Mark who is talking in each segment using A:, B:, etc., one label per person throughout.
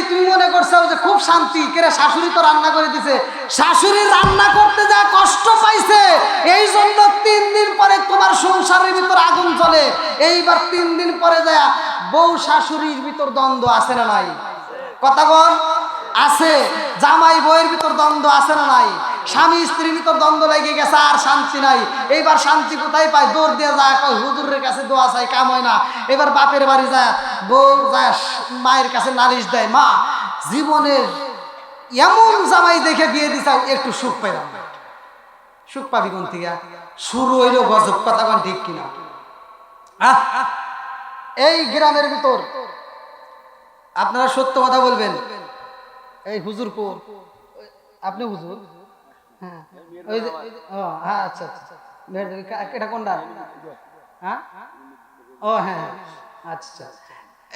A: তুমি মনে করছো যে খুব শান্তি, কেরে শাশুড়ি তো রান্না করে দিছে। শাশুড়ি রান্না করতে যা কষ্ট পাইছে, এই জন্য 3 দিন পরে তোমার সংসারের ভিতর আগুন জ্বলে। এইবার 3 দিন পরে যায় বউ শাশুড়ির ভিতর দ্বন্দ্ব আছে না নাই? কথা বল, আছে। জামাই বউয়ের ভিতর দ্বন্দ্ব আছে না নাই? স্বামী স্ত্রীর ভিতর দ্বন্দ্ব লেগে গেছে, আর শান্তি নাই। এইবার শান্তি কোথায় পায়? দৌড় দিয়ে যায়, হুজুরের কাছে দোয়া চাই, কাম হয় না। এবার বাপের বাড়ি যায়, বউ যায় মায়ের কাছে নালিশ দেয়, মা জীবনের এমন জামাই দেখে বিয়ে দিছাও, একটু সুখ পাইলাম। সুখ পাবি কোন থেকে? শুরু হইল গজব। কথা কোন ঠিক কিনা? এই গ্রামের ভিতর আপনারা সত্য কথা বলবেন। এই হুজুর কো, আপনি হুজুর? হ্যাঁ, ওই যে, ও হ্যাঁ, আচ্ছা আচ্ছা, এটা কোনটা? হ্যাঁ, ও হ্যাঁ, আচ্ছা।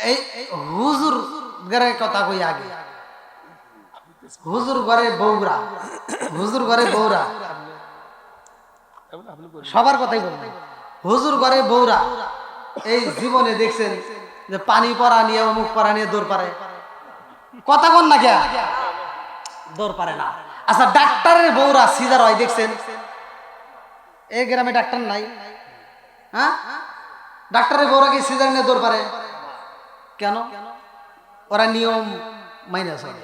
A: এই হুজুর ঘরের কথা কই আগে। হুজুর ঘরে বউরা, হুজুর ঘরে বউরা, সবার কথাই বলবেন। হুজুর ঘরে বউরা এই জীবনে দেখছেন যে পানি পরা নিয়ে, অমুক পরা নিয়ে দৌড় পারে? কথা কন না কে? দৌড় পারে না। আচ্ছা, ডাক্তারের বউরা সিজার হয় দেখছেন? এই গ্রামে ডাক্তার নাই। হ্যাঁ, ডাক্তারের বউরা কি সিজার নিয়ে দৌড় পারে? কেন? ওরা নিয়ম মাইনে চলে।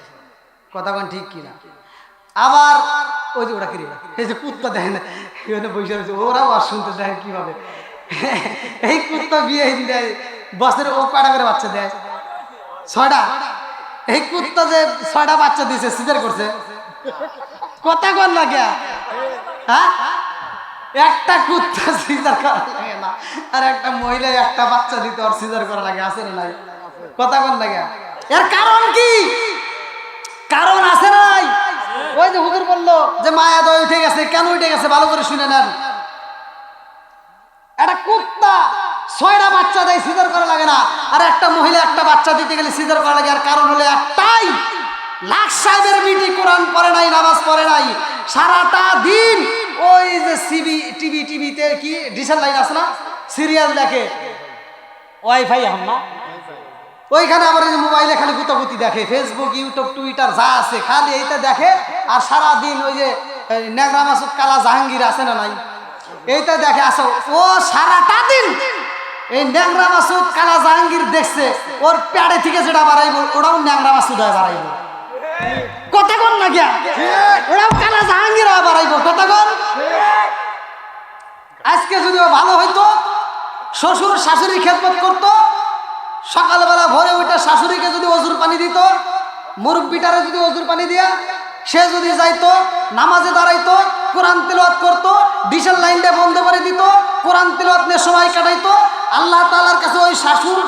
A: কথা কন ঠিক কিনা? আবার ওই যে ওরা কি, এই যে কুত্তা দেখেন বসে রয়েছে, ওরাও আর শুনতে দেয় কিভাবে। এই কুত্তা বিয়ে দেয় বছরে, ও কয়টা করে বাচ্চা দেয়? 6টা। এই কুত্তা যে 6টা বাচ্চা দিয়েছে, সিজার করছে। কথা কন না কে? হ্যাঁ, একটা কুত্তা সিজার করা লাগে না, আর একটা মহিলা একটা বাচ্চা দিতে ওর সিজার করা লাগে, আছে না নাই? কথা কন না কে? এর কারণ কি? কারণ আছে না নাই? ওই যে হুজুর বললো যে মায়া দয় উঠে গেছে, কেন উঠে গেছে ভালো করে শুনে নেন। একটা কুত্তা 6টা বাচ্চা দেয়, সিজার করা লাগে না। আর একটা মহিলা একটা বাচ্চা দিতে গেলে সিজার করা লাগে। আর কারণ হলো একটাই, লাখ সাহেবের বিটি কোরআন পড়ে নাই, নামাজ পড়ে নাই, সারাটা দিন ওই যে টিভিতে কি ডিসেল লাইন আছে না, সিরিয়াল দেখে, ওয়াইফাই এখন না, ওইখানে আবার এই মোবাইলে খালি গুতাগুতি দেখে, ফেসবুক, ইউটিউব, টুইটার যা আছে খালি এইটা দেখে। আর সারা দিন ওই যে নেগরা মাসুদ কালা জাহাঙ্গীর আছে না নাই, এইটা দেখে। আসো, ও সারাটা দিন এই ন্যাংরা মাসুদ কালা জাহাঙ্গীর দেখছে, ওর প্যাডে থেকে যেটা বাড়াইবো ওটাও ন্যাংরা মাসুদ হয় বাড়াইবো। কথা কন না গিয়া? ওরাও কালা জাহাঙ্গীর হয় বাড়াইবো। কথা কন। আজকে যদি ভালো হইতো, শ্বশুর শাশুড়ির খেদমত করতো, সকালবেলা ভোরে উঠে শাশুড়িকে যদি অজুর পানি দিত, মুরব্বিটারে যদি অজুর পানি দিয়া সে যদি যাইতো নামাজে দাঁড়াইতো, কোরআন তিলাওয়াত করতো, ডিজেল লাইনটা বন্ধ করে দিত, কোরআন তিলাওয়াত নিয়ে সময় কাটাইতো, আল্লাহ তাআলার কাছে ওই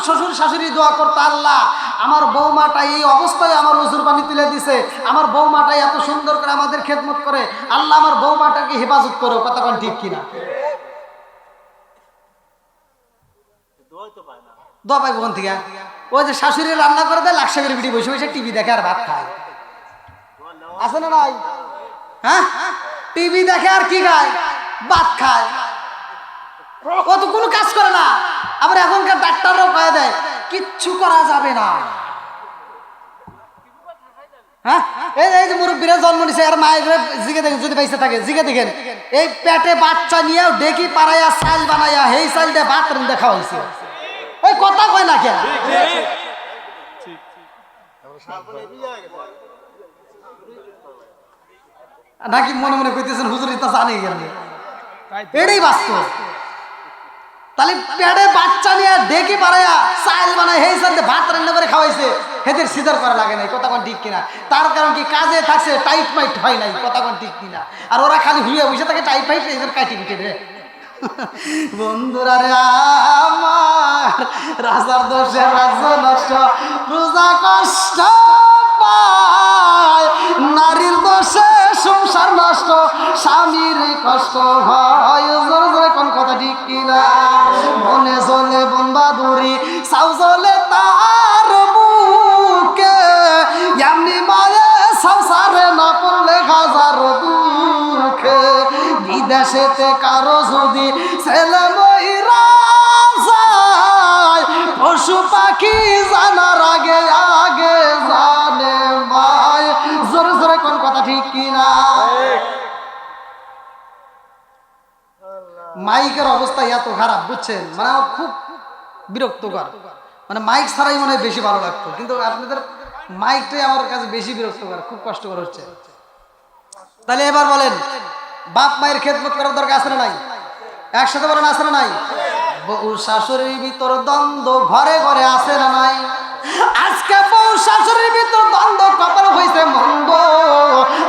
A: শ্বশুর শাশুড়ি দোয়া করতো, আল্লাহ আমার বৌমাটা এই অবস্থায় আমার অজুর পানি তুলে দিছে, আমার বৌমাটা এত সুন্দর করে আমাদের খেদমত করে, আল্লাহ আমার বৌমাটাকে হেফাজত করো। কথা কোন ঠিক কিনা? দোয়া পাইব কোন থেকে? ওই যে শাশুড়ি রান্না করে দেয়, লাখ সাহেবের বিটি বসে বসে টিভি দেখে আর ভাত খায়, আছে না নাই? হ্যাঁ, টিভি দেখে আর কি খায়? ভাত খায়। ও তো কোনো কাজ করে না। আবার এখনকার ডাক্তাররাও কয়ে দেয় কিচ্ছু করা যাবে না। হ্যাঁ, এই যে মুরব্বীরা জন্ম নিছে, আর মায়ের জিগে দেখেন, যদি পয়সা থাকে জিগে দেখেন, এই পেটে বাচ্চা নিয়ে ডেকি পাড়াইয়া চাল বানাইয়া সেই চাল দিয়ে ভাত রান্ধে খাওয়া হয়েছে। ওই কথা কয় না কেন? নাকি মনে মনে কইতেছেন হুজুর এটা জানে গেল, এটাই বাস্তব। তাহলে পেটে বাচ্চা নিয়ে ডেকে পাড়াইয়া চাল বানায় সেই চাল দিয়ে ভাত রান্না করে খাওয়াইছে, হেদের সিজার করা লাগে নাই। কথা কোন ঠিক কিনা? তার কারণ কি? কাজে থাকছে, টাইট মাইট হয় নাই। কথা কোন ঠিক কিনা? আর ওরা খালি হুইয়া বসে থাকে, টাইট ফাইট এদের কাটি পিটে রে। বন্ধুরা রে আমার, রাজার দোষে রাজ্য নষ্ট, প্রজা কষ্ট পায়, নারীর দোষে সংসার নষ্ট, স্বামীর কষ্ট হয়। কোন কথা ঠিক কিনা? মনে চলে বন বাদুরি, চাও চলে তার বুকে, এমনি মায়ে সংসারে না পড়লে হাজার দুঃখে, বিদেশেতে কারো যদি ছেলে মইরা যায়, পশু পাখি জানার আগে আগে মাইকের অবস্থা এত খারাপ বুঝছেন, মানে আমার খুব বিরক্তকর, মানে মাইক ছাড়াই মনে হয় বেশি ভালো লাগতো, কিন্তু আপনাদের মাইকটাই আমার কাছে বেশি বিরক্তকর, খুব কষ্টকর হচ্ছে। তাহলে এবার বলেন, বাপ মায়ের খেদমত করার দরকার আছে না নাই? একসাথে বলেন আছে না নাই? বউ শাশুড়ির ভিতর দ্বন্দ্ব ঘরে ঘরে আছে না নাই? আজকে বউ শাশুড়ির ভিতর দ্বন্দ্ব কপাল হইছে মন্দ।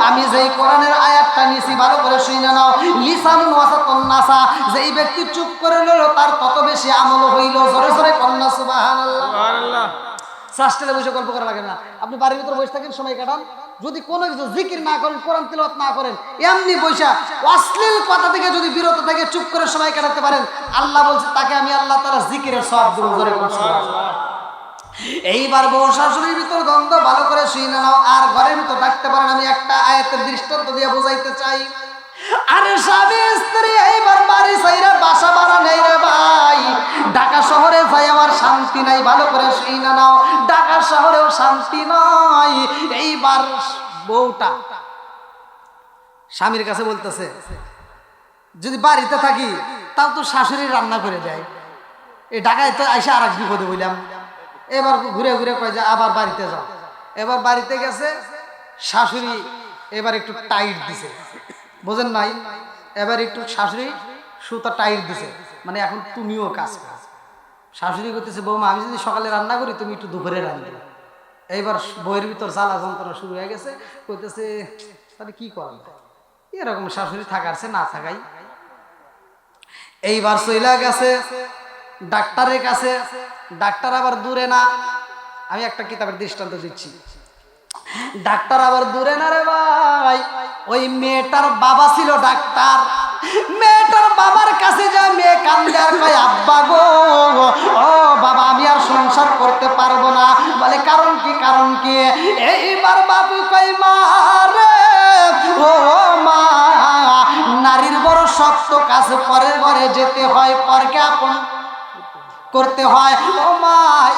A: আমি যেই কোরআনের আয়াতটা নিছি ভালো করে শুনে নাও, লিসানুন ওয়াসাতুন নাসা, যেই ব্যক্তি চুপ করে নিল তার তত বেশি আমল হইল। জোরে জোরে কন্যা সুবহানাল্লাহ সুবহানাল্লাহ। সাস্টেলে বসে গল্প করা লাগে না, আপনি বাড়ির ভিতরে বসে থাকেন, সময় কাটান, যদি কোনো কিছু জিকির না করেন, কোরআন তিলাওয়াত না করেন, এমনি বৈশা অশ্লীল কথা থেকে যদি বিরত থেকে চুপ করে সময় কাটাতে পারেন, আল্লাহ বলছে তাকে আমি আল্লাহ তাআলা জিকিরের সওয়াব দেব। জোরে কোন সুবহানাল্লাহ। এইবার বউ শাশুড়ির ভিতর দ্বন্দ্ব ভালো করে শুনে নাও, আর ঘরের ভিতর থাকতে পারেন। আমি একটা আয়াতের দৃষ্টান্ত দিয়ে বোঝাইতে চাই। আরে স্বামী স্ত্রী এইবার বাড়ি ছাইরা বাসা ভাড়া নেই রে ভাই, ঢাকা শহরে যাই আমার শান্তি নাই, ভালো করে শুনে নাও, ঢাকা শহরেও শান্তি নাই। এইবার বউটা স্বামীর কাছে বলতেছে, যদি বাড়িতে থাকি তাও তো শাশুড়ি রান্না করে দেয়, এই ঢাকায় তো আইসা আর এক বিপদে বললাম। এবার ঘুরে ঘুরে কয় যে আবার বাড়িতে যাও। এবার বাড়িতে গেছে, শাশুড়ি এবার একটু টাইট দিছে, বোঝেন নাই? এবার একটু শাশুড়ি সুতা টাইট দিছে, মানে এখন তুমিও কাজ করো। শাশুড়ি করতেছে, বৌমা আমি যদি সকালে রান্না করি তুমি একটু দুপুরে রান্না। এইবার বইয়ের ভিতর জ্বালা যন্ত্রণা শুরু হয়ে গেছে, করতেছে তাহলে কি করা যায়, এরকম শাশুড়ি থাকারছে না থাকাই। এইবার চইলা গেছে ডাক্তারের কাছে, ডাক্তার আবার দূরে না। আমি একটা কিতাবের দৃষ্টান্ত দিচ্ছি, ডাক্তার আবার দূরে না রে ভাই। ওই মেয়েটার বাবা ছিল ডাক্তার, মেয়েটার বাবার কাছে যায়, মেয়ে কান্দে আর কয় আব্বা গো, ও বাবা আমি আর সংসার করতে পারবো না। বলে কারণ কি? কারণ কি? এইবার বাবু কয় মা রে, ও মা, নারীর বড় শক্ত কাজ, পরের ঘরে যেতে হয়, পরকে আপন করতে হয়। ও মা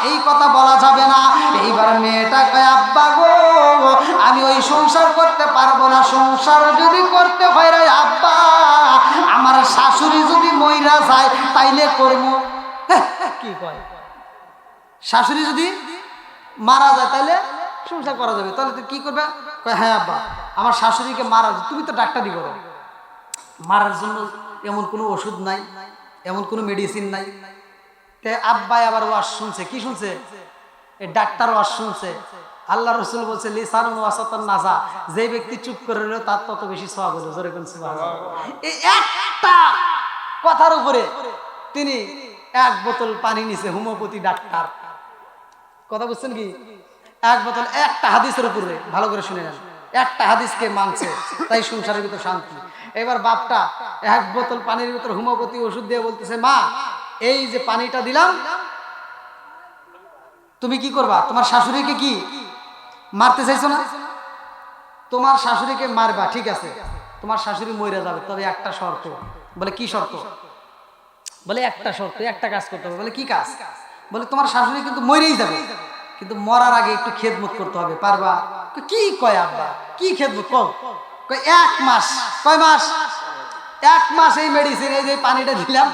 A: এই কথা বলা যাবে না। এইবার মেয়েটা কয় আব্বা গো আমি ওই সংসার করতে পারবো না, সংসার যদি করতে হয় রে আব্বা আমার শাশুড়ি যদি মইরা যায় তাইলে করবো। কি কয়? শাশুড়ি যদি মারা যায় তাইলে সংসার করা যাবে, তাহলে কি করবে? কয় হ্যাঁ আব্বা আমার শাশুড়িকে মারা যায়, তুমি তো ডাক্তারি করো, মারার জন্য এমন কোনো ওষুধ নাই, এমন কোনো মেডিসিন নাই। আব্বাই আবার ওয়াজ শুনছে, কি শুনছে? এই ডাক্তার ওয়াজ শুনছে। আল্লাহ রাসূল বলছে লিসানুন ওয়াসাতুন নাসা, যে ব্যক্তি চুপ করে রইল তার তত বেশি সওয়াব হলো। জোরে কোন সুবহানাল্লাহ। এই একটা কথার উপরে তিনি এক বোতল পানি নিছে, হোমিওপ্যাথি ডাক্তার। কথা বুঝছেন কি? এক বোতল, একটা হাদিসের উপরে, ভালো করে শুনে নেন, একটা হাদিসকে মানছে, তাই সংসারের ভিতর শান্তি। এবার বাপটা এক বোতল পানির ভিতর হোমিওপ্যাথি ওষুধ দিয়ে বলতেছে, মা এই যে পানিটা দিলাম তুমি কি করবা? তোমার শাশুড়িকে কি মারতে চাইছো না? তোমার শাশুড়িকে মারবা, ঠিক আছে, তোমার শাশুড়ি মরে যাবে, তবে একটা শর্ত। বলে কি শর্ত? বলে একটা শর্ত, একটা কাজ করতে হবে। বলে কি কাজ? বলে তোমার শাশুড়ি কিন্তু মরেই যাবে, কিন্তু মরার আগে একটু খেদমত করতে হবে, পারবা? কি কয় আব্বা, কি খেদমত? কয় 1 মাস। কয় মাস? 1 মাস এই মেডিসিন, এই যে পানিটা দিলাম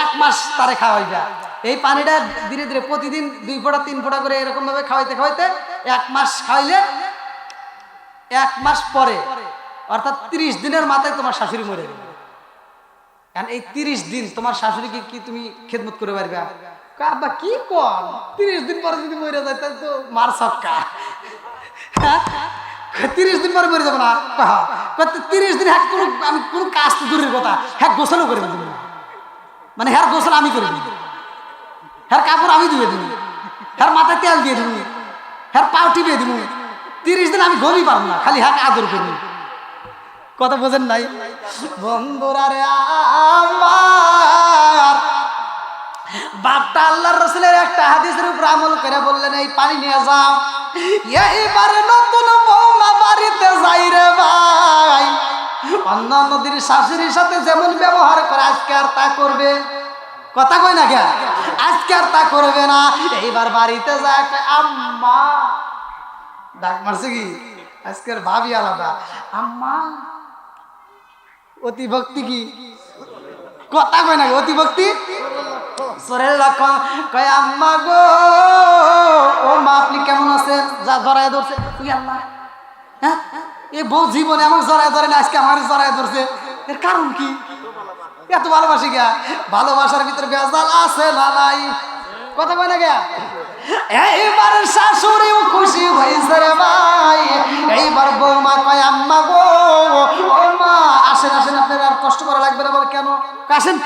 A: 1 মাস তারে খাওয়াইবা। এই পানিটা ধীরে ধীরে প্রতিদিন 2 ফোঁটা 3 ফোঁটা করে এরকম ভাবে খাওয়াইতে খাওয়াইতে 1 মাস খাইলে 1 মাস পরে অর্থাৎ 30 দিনের মাথায় তোমার শাশুড়ি মরে যাবে। কারণ এই 30 দিন তোমার শাশুড়িকে কি তুমি খেদমত করে পারবে? আব্বা কি কর, 30 দিন পরে যদি মরে যায় তাহলে তো মার সক্কা। 30 দিন পরে মরে যাবো না? 30 দিন হ্যাঁ আমি কোন কাজ তো দূরের কথা, হ্যাঁ গোসলও করে দেবো, মানে হ্যাঁ গোসল আমি করে দিই, হ্যাঁ কাপড় আমি ধুয়ে দিবি, হ্যাঁ মাথায় তেল দিয়ে দিবি, হ্যাঁ পাও টিপিয়ে দিবি। 30 দিন আমি ঘুমই পারবো না, খালি হ্যাঁ আদর করবি। কথা বোঝেন নাই বন্ধুরা রে আমার? বাপটা আল্লাহর রাসূলের একটা হাদিসের উপর আমল করে বললেন এই পানি নিয়ে যাও। এইবারে নতুন বৌমা বাড়িতে যাই রে ভাই, অন্যান্য দিন শাশুড়ির সাথে যেমন ব্যবহার করে আজকে আর তা করবে। কথা কই না কে? আজকে আর তা করবে না। এইবার বাড়িতে যায় আম্মা, ডাক মারছে কি? আজকের ভাবি আলাদা, আম্মা অতি ভক্তি কি কথা কয় না অতিভক্তি সরের লক্ষণ। কয় আম্মা গো, ও মা আপনি কেমন আছেন? যা জড়ায় ধরছে, তুই আল্লাহ, হ্যাঁ এই বউ জীবনে আমার জড়ায় ধরে না, আজকে আমার জড়ায় ধরছে, এর কারণ কি? এত ভালোবাসি গা, ভালোবাসার ভিতরে বেজাল আছে না নাই? কথা কয় না গা। এইবার শাশুড়িও খুশি হয়েছে রে ভাই। এইবার বৌমা কয় আম্মা গো, ও মা আসেন আসেন, আপনার আর কষ্ট করা লাগবে না। বলে কেন? আসেন,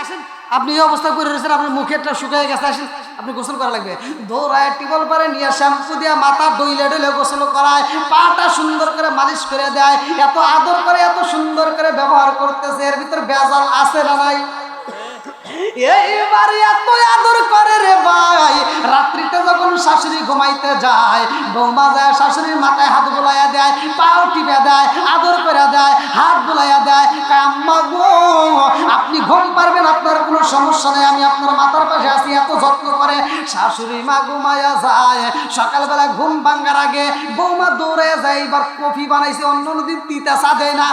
A: আপনি এই অবস্থা করে রয়েছেন, আপনার মুখেরটা শুকিয়ে গেছে, আসেন আপনি গোসল করা লাগবে। দৌড়ায় টিবল পারে নিয়ে শ্যাম্পু দিয়ে মাথা ডইলে ডইলে গোসল করায়, পাটা সুন্দর করে মালিশ করে দেয়, এত আদর করে এত সুন্দর করে ব্যবহার করতেছে, এর ভিতর বেজাল আছে না নাই? এইবার এত আদর করে রে ভাই, রাত্রিতে যখন শাশুড়ি ঘুমাইতে যায়, বৌমা যায় শাশুড়ির মাথায় হাত বুলাইয়া দেয়, পাও টিপে দেয়, আদর করে দেয়, হাত বুলাইয়া দেয়। আম্মা গো আপনি ঘুম পারবেন, আপনার কোনো সমস্যা নেই, আমি আপনার মাথার পাশে আছি, এত যত্ন করে। শাশুড়ি মা ঘুমাইয়া যায়, সকালবেলা ঘুম ভাঙার আগে বৌমা দৌড়ে যায়, এবার কফি বানাইছে, অন্য দিন তিতা চা দেয় না,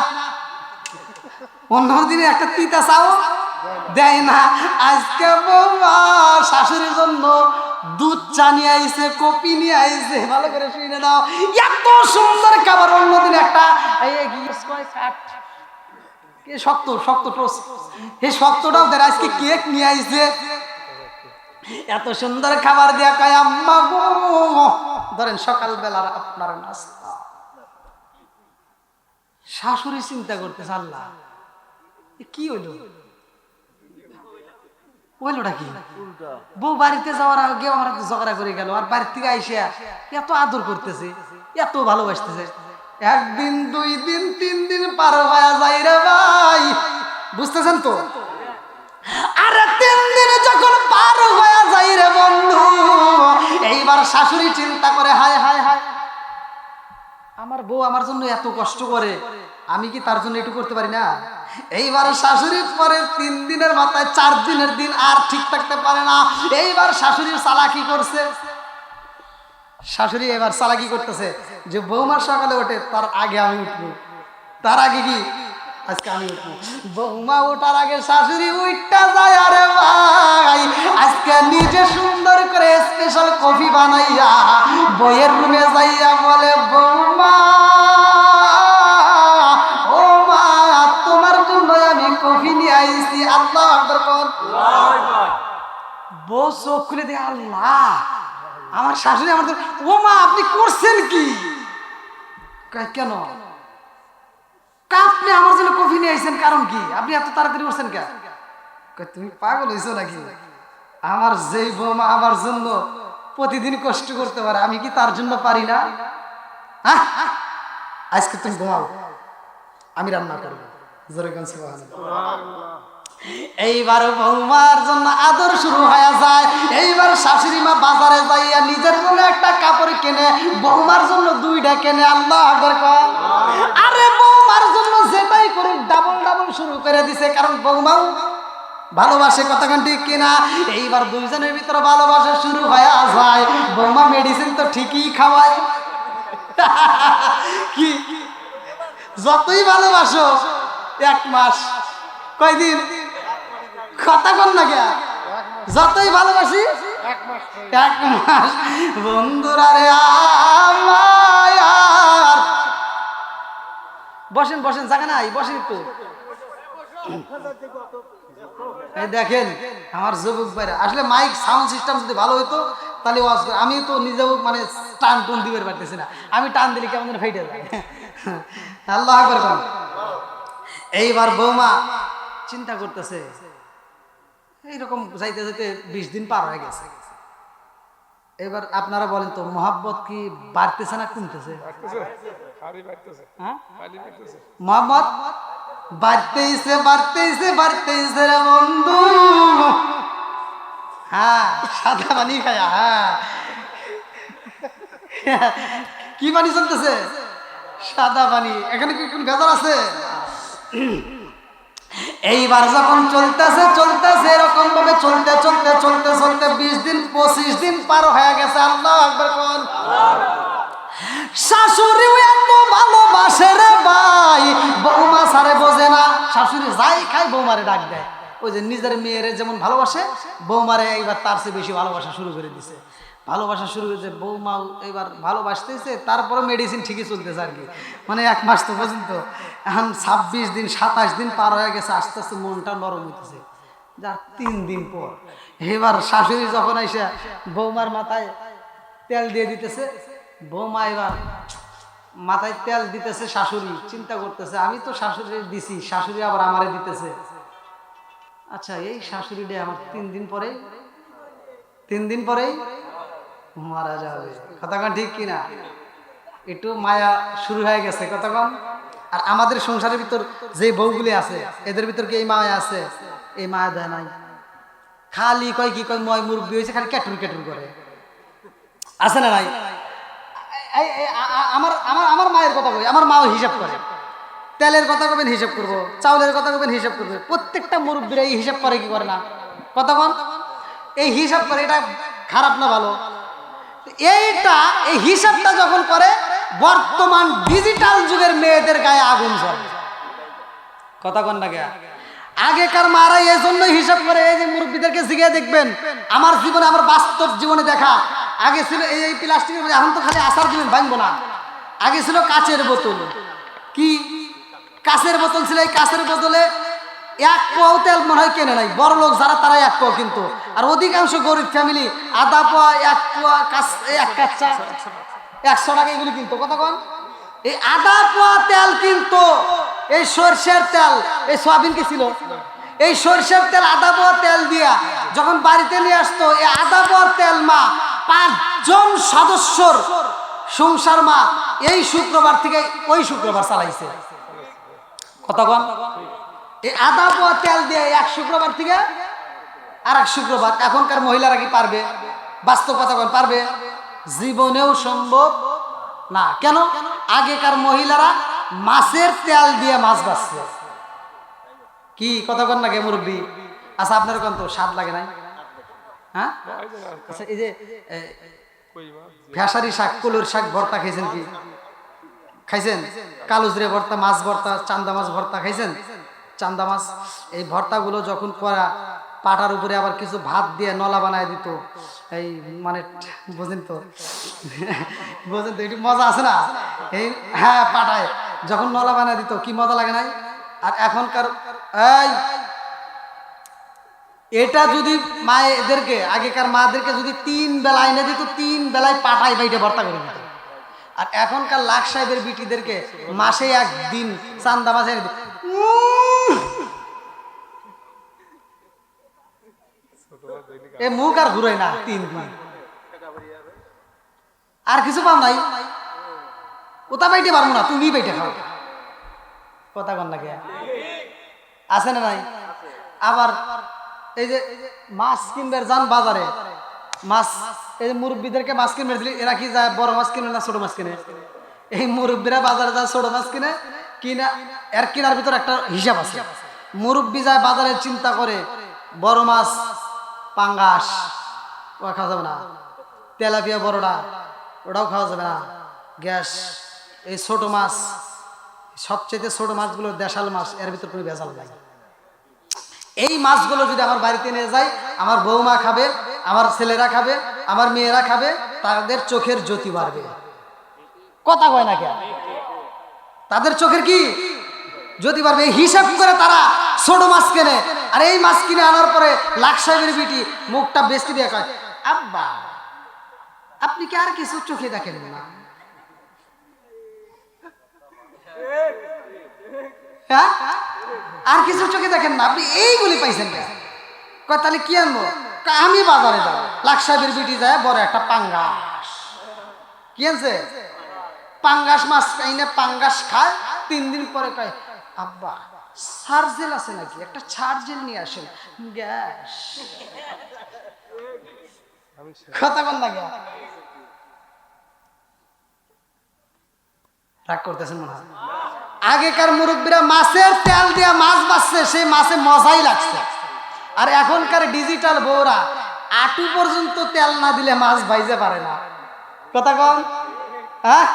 A: অন্য দিনে একটা তিতা চাও দেয় না। আজকে বৌমা শাশুড়ির জন্য দুধ চা নিয়ে আইছে, কপি নিয়ে আইছে, ভালো করে শুনে নাও, এত সুন্দর খাবার। অন্যদিন একটা শক্ত শক্ত টোস্ট, এই শক্তটাও দেয়, আজকে কেক নিয়ে আইছে, এত সুন্দর খাবার দিয়া কয় আম্মা গো ধরেন সকালবেলার আপনার নাস্তা। শাশুড়ি চিন্তা করতেছে আল্লাহ কি হইলো, হইলোটা কি? বউ বাড়িতে যাওয়ার আগে আমার ঝগড়া করে গেল, আর বাড়ির থেকে আইসা এত আদর করতেছে, এত ভালোবাসতেছে। একদিন দুই দিন তিন দিন পার হয়ে যায় রে ভাই, বুঝতেছেন তো? আরে তিন দিন যখন পার হয়ে যায় রে বন্ধু, এইবার শাশুড়ি চিন্তা করে হায় হায় হায়, আমার বউ আমার জন্য এত কষ্ট করে, আমি কি তার জন্য একটু করতে পারি না? এইবার শাশুড়ি পরে 3 দিনের মাথায় 4 দিনের দিন আর ঠিক থাকতে পারে না। এইবার শাশুড়ির চালাকি করছে, শাশুড়ি এবার চালাকি করতেছে যে বৌমার সকালে ওঠে তার আগে আমি উঠবো, তার আগে কি আজকে আমি উঠবো। বৌমা ওঠার আগে শাশুড়ি উঠটা যায়, আরে ভাই আজকে নিজে সুন্দর করে স্পেশাল কফি বানাইয়া বইয়ের রুমে যাইয়া বলে বৌমা ও মা তোমার জন্য আমি কফি নিয়ে আইছি। আল্লাহ আকবার কোন। বউ চোখ খুলে দিয়ে আল্লাহ, আমার শাশুড়ি আমার, ও মা আপনি করছেন কি? কেন আপনি আমার জন্য কফি নিয়ে আইছেন, কারণ কি? আপনি এত তাড়াতাড়ি করছেন কেন? তুমি পাগল হইছো নাকি? আমার যেই বৌমা আমার জন্য প্রতিদিন কষ্ট করতে পারে, আমি কি তার জন্য পারি না? আজকে তুমি ঘুমাও, আমি রান্না করবো। এইবার বৌমার জন্য আদর শুরু হয়ে যায়। এইবার শাশুড়ি মা বাজারে যাইয়া নিজের জন্য একটা কাপড় কেনে, বৌমার জন্য 2টা কেনে। আল্লাহ আকবার কর। আরে বৌমার জন্য যেটাই করুক ডাবল ডাবল শুরু করে দিছে, কারণ বৌমাও ভালোবাসে, কতক্ষণ ঠিক কিনা? এইবার দুইজনের ভিতরে ভালোবাসা শুরু হয়ে যায়। বৌমা মেডিসিন তো ঠিকই খাওয়ায়, কি যতই ভালোবাসো 1 মাস, কয়দিন কথা কন না কে, যতই ভালোবাসি 1 মাস। বন্ধুরা রে আমার, বসেন বসেন, জায়গা নাই, বসেন একটু। এই দেখেন আমার যুবক ভাইরা, আসলে মাইক সাউন্ড সিস্টেম যদি ভালো হইতো তাহলে ওয়াজ করে, আমি তো নিজেও মানে টান টুন দিতে পারতেছি না, আমি টান দিলে কেমন যেন ফেটে যায়। আল্লাহ আকবার কোন। এইবার বৌমা চিন্তা করতেছে, এইরকম যাইতে যাইতে 20 দিন পার হয়ে গেছে। এবার আপনারা বলেন তো মোহাব্বত কি বাড়তেছে না কমতেছে? মোহাম্মত বাড়তেইছে বাড়তেইছে বাড়তেইছে রে বন্ধু। হ্যাঁ সাদা পানি খায়া, হ্যাঁ কি পানি চলতেছে? সাদা পানি। এখানে কি কোন ভেজাল আছে? এইবার যখন চলতেছে চলতেছে এরকম ভাবে চলতে চলতে চলতে চলতে 20 দিন 25 দিন পার হয়ে গেছে। আল্লাহ আকবার কোন। শাশুড়ি এত ভালোবাসে রে ভাই, বৌমা সারে বোঝে না। শাশুড়ি যাই খায় বৌমারে ডাক দেয়, ওই যে নিজের মেয়েরে যেমন ভালোবাসে, বৌমারে এইবার তার চেয়ে বেশি ভালোবাসা শুরু করে দিছে। ভালোবাসা শুরু করেছে, বৌমাও এবার ভালোবাসতেছে, তারপরে মেডিসিন ঠিকই চলতেছে আর কি। মানে 1 মাস তো পর্যন্ত, এখন 26 দিন 27 দিন পার হয়ে গেছে, আস্তে আস্তে মনটা নরম হইতেছে। যার 3 দিন পর এবার শাশুড়ি যখন এসে বৌমার মাথায় তেল দিয়ে দিতেছে, বৌমা এবার মাথায় তেল দিতেছে, শাশুড়ি চিন্তা করতেছে আমি তো শাশুড়ি দিছি, শাশুড়ি আবার আমারে দিতেছে। আচ্ছা এই শাশুড়িটা আমার 3 দিন পরেই মারা যাবে। কতক্ষণ ঠিক কিনা? একটু মায়া শুরু হয়ে গেছে কতক্ষণ। আর আমাদের সংসারের ভিতর যে বউগুলি আছে, এদের ভিতর কি এই মায়া আছে? এই মায়া দেয় নাই, খালি কয় কি কয় ময় মুরব্বী হয়েছে, খালি ক্যাটুর ক্যাটুর করে, আছে না নাই? আমার আমার আমার মায়ের কথা কই, আমার মাও হিসাব করে। তেলের কথা কবেন হিসাব করবো, চাউলের কথা কবেন হিসাব করবে। প্রত্যেকটা মুরব্বীরা এই হিসাব করে কি করে না? কতক্ষণ এই হিসাব করে, এটা খারাপ না ভালো? এই হিসাবটা যখন করে, বর্তমান ডিজিটাল যুগের মেয়েদের গায়ে আগুন জ্বলে। কতক্ষণ না গে? আগেকার মারা এই জন্যই হিসাব করে। এই যে মুরব্বীদেরকে জিজ্ঞেস দেখবেন, আমার জীবনে, আমার বাস্তব জীবনে দেখা, আগে ছিল এই প্লাস্টিকের, এখন তো খালি আচার দিবেন ভাঙবো না। আগে ছিল কাচের বোতল, কি কাচের বোতল ছিল, এই কাচের বোতলে 1 পোয়াও তেল মনে হয় কেনে নাই। বড় লোক যারা তারাই 1 পোয়া কিন্তু, আর অধিকাংশ গরিব ফ্যামিলি আধা পোয়া 1 পোয়া এক কাচ্চা 100 টাকা এগুলি কিনতো। কতক্ষণ এই আধা পোয়া তেল কিনতো, এই সরষের তেল, এই সয়াবিন কি ছিল, এই সরষের তেল আধা পোয়া তেল দিয়া যখন বাড়িতে নিয়ে আসতো, এই আধা পোয়া তেল মা 5 জন সদস্যর সংসার মা এই শুক্রবার থেকে ওই শুক্রবার চালাইছে। কতক্ষণ এই আধা পোয়া তেল দিয়ে 1 শুক্রবার থেকে আর 1 শুক্রবার। এখনকার মহিলারা কি পারবে? বাস্তব কতক্ষণ পারবে? জীবনেও সম্ভব না। কেন? আগেকার মহিলারা মাছের তেল দিয়ে মাছ ভাজছে। কি কতক্ষণ লাগে মুরব্বী? আচ্ছা আপনার কোন তো স্বাদ লাগে নাই? হ্যাঁ আচ্ছা, এই যে ফেসারি শাক, কলুর শাক ভর্তা খাইছেন? কি খাইছেন? কালোজিরা ভর্তা, মাছ ভর্তা, চান্দা মাছ ভর্তা খাইছেন? চান্দা মাছ, এই ভর্তাগুলো যখন করা, পাটার উপরে আবার কিছু ভাত দিয়ে নলা বানায় দিত। এই মানে বোঝেন তো, বোঝেন তো, একটু মজা আছে না? এই হ্যাঁ, পাটায় যখন নলা বানায় দিত, কি মজা লাগে নাই? আর এখনকার এই এটা যদি মায়েদেরকে, আগেকার মাদেরকে যদি 3 বেলা এনে দিত, 3 বেলায় পাটায় বাইটে ভর্তা করে দিত। আর এখনকার লাখ সাহেবের বিটিদেরকে মাসে 1 দিন চান্দা মাছ এনে দিত। এ মুখ আর ঘুরাই না 3 দিন, আর কিছু পাও নাই। ওটা বাইটে পারবো না, তুমি বাইটে খাও। কথা কন নাকি? আছে না নাই? আবার এই যে মাছ কিনবে যান বাজারে, মাছ, এই যে মুরব্বীদেরকে মাছ কিনবে দিলে, এরা কি যায় বড় মাছ কিনে না ছোট মাছ কিনে? এই মুরব্বীরা বাজারে যায় ছোট মাছ কিনে, কিনা এর কেনার ভিতর একটা হিসাব আছে। মুরব্বী যায় বাজারে, চিন্তা করে বড় মাছ পাঙ্গাস ওটা খাওয়া যাবে না, তেলাপিয়া বড়টা ওটাও খাওয়া যাবে না, গ্যাস। এই ছোট মাছ, সবচেয়ে ছোট মাছগুলো দেশাল মাছ, এর ভিতর কোনো ভেজাল নাই। এই মাছগুলো যদি আমার বাড়িতে নিয়ে যাই, আমার বৌমা খাবে, আমার ছেলেরা খাবে, আমার মেয়েরা খাবে, তাদের চোখের জ্যোতি বাড়বে। কথা কয় না কেন? তাদের চোখের কি জ্যোতি বাড়বে। এই হিসাব করে তারা ছোট মাছ কেনে। আর এই মাছ কিনে আনার পরে লাখ সাহেবের বিটি মুখটা বেশি দিয়ে কয়, আব্বা আপনি কি আর কিছু চোখে দেখেন না? হ্যাঁ, আর কিছু চোখে দেখেন না? আপনি এইগুলি পাইছেন না? কয় তাহলে কি আনবো? আমি বাজারে যাবো। লাখ সাহেবের বিটি যায় বড় একটা পাঙ্গাস কি আনছে, পাঙ্গাস মাছ কাইনে পাঙ্গাস খায়। 3 দিন পরে কয়, আব্বা সার্জেল আছে নাকি, একটা সার্জেল নিয়ে আসেন, গ্যাস। কথা বল না, রাগ করতেছেন মনে হয়? আগেকার মুরব্বীরা মাছের তেল দিয়ে মাছ বাছছে, সেই মাছে মজাই লাগছে। আর এখনকার ডিজিটাল বউরা আটু পর্যন্ত তেল না দিলে মাছ ভাইজে পারে না। কথা কন, হ্যাঁ?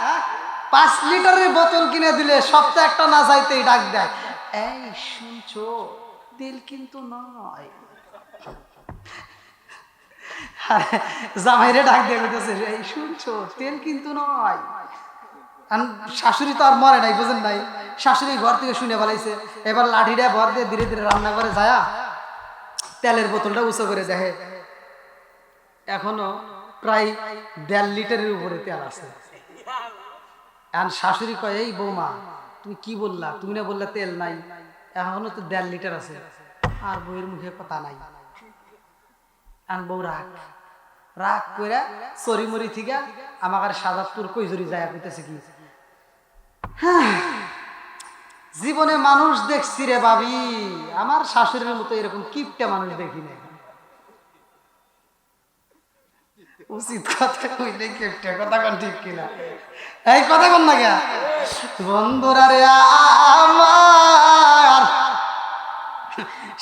A: 5 লিটারের বোতল কিনে দিলে সপ্তাহে একটা না চাইতেই ডাক দেয়, এই শুনছো তেল কিন্তু নয়। জামাইরে ডাক দিয়ে বলতেছে, এই শুনছো, তেল কিন্তু নয়। শাশুড়ি তো আর মরে নাই, বুঝেন নাই, শাশুড়ি ঘর থেকে শুনে ফেলাইছে। এবার লাঠিটা ভর দিয়ে ধীরে ধীরে রান্না করে যায়, তেলের বোতলটা উঁচু করে দেখে এখনো প্রায় 1.5 লিটারের উপরে তেল আছে। এখন শাশুড়ি কয়, এই বৌমা তুমি কি বললা, তুমি না বললা তেল নাই, এখনো তো 1.5 লিটার আছে। আর বউয়ের মুখে কথা নাই। এখন বউ রাগ রাগ করে চরি মরি থেকে আমাকে সাজাদপুর কৈজুরি যায় কইতেছে কি, জীবনে মানুষ দেখছি রে ভাবি, আমার শাশুড়ির মতো এরকম কিপটা মানুষ দেখি না। উচিত কথা কইলে কিপটা কথা কোন ঠিক কিনা, এই কথা কোন না গা বন্ধুরা রে আমার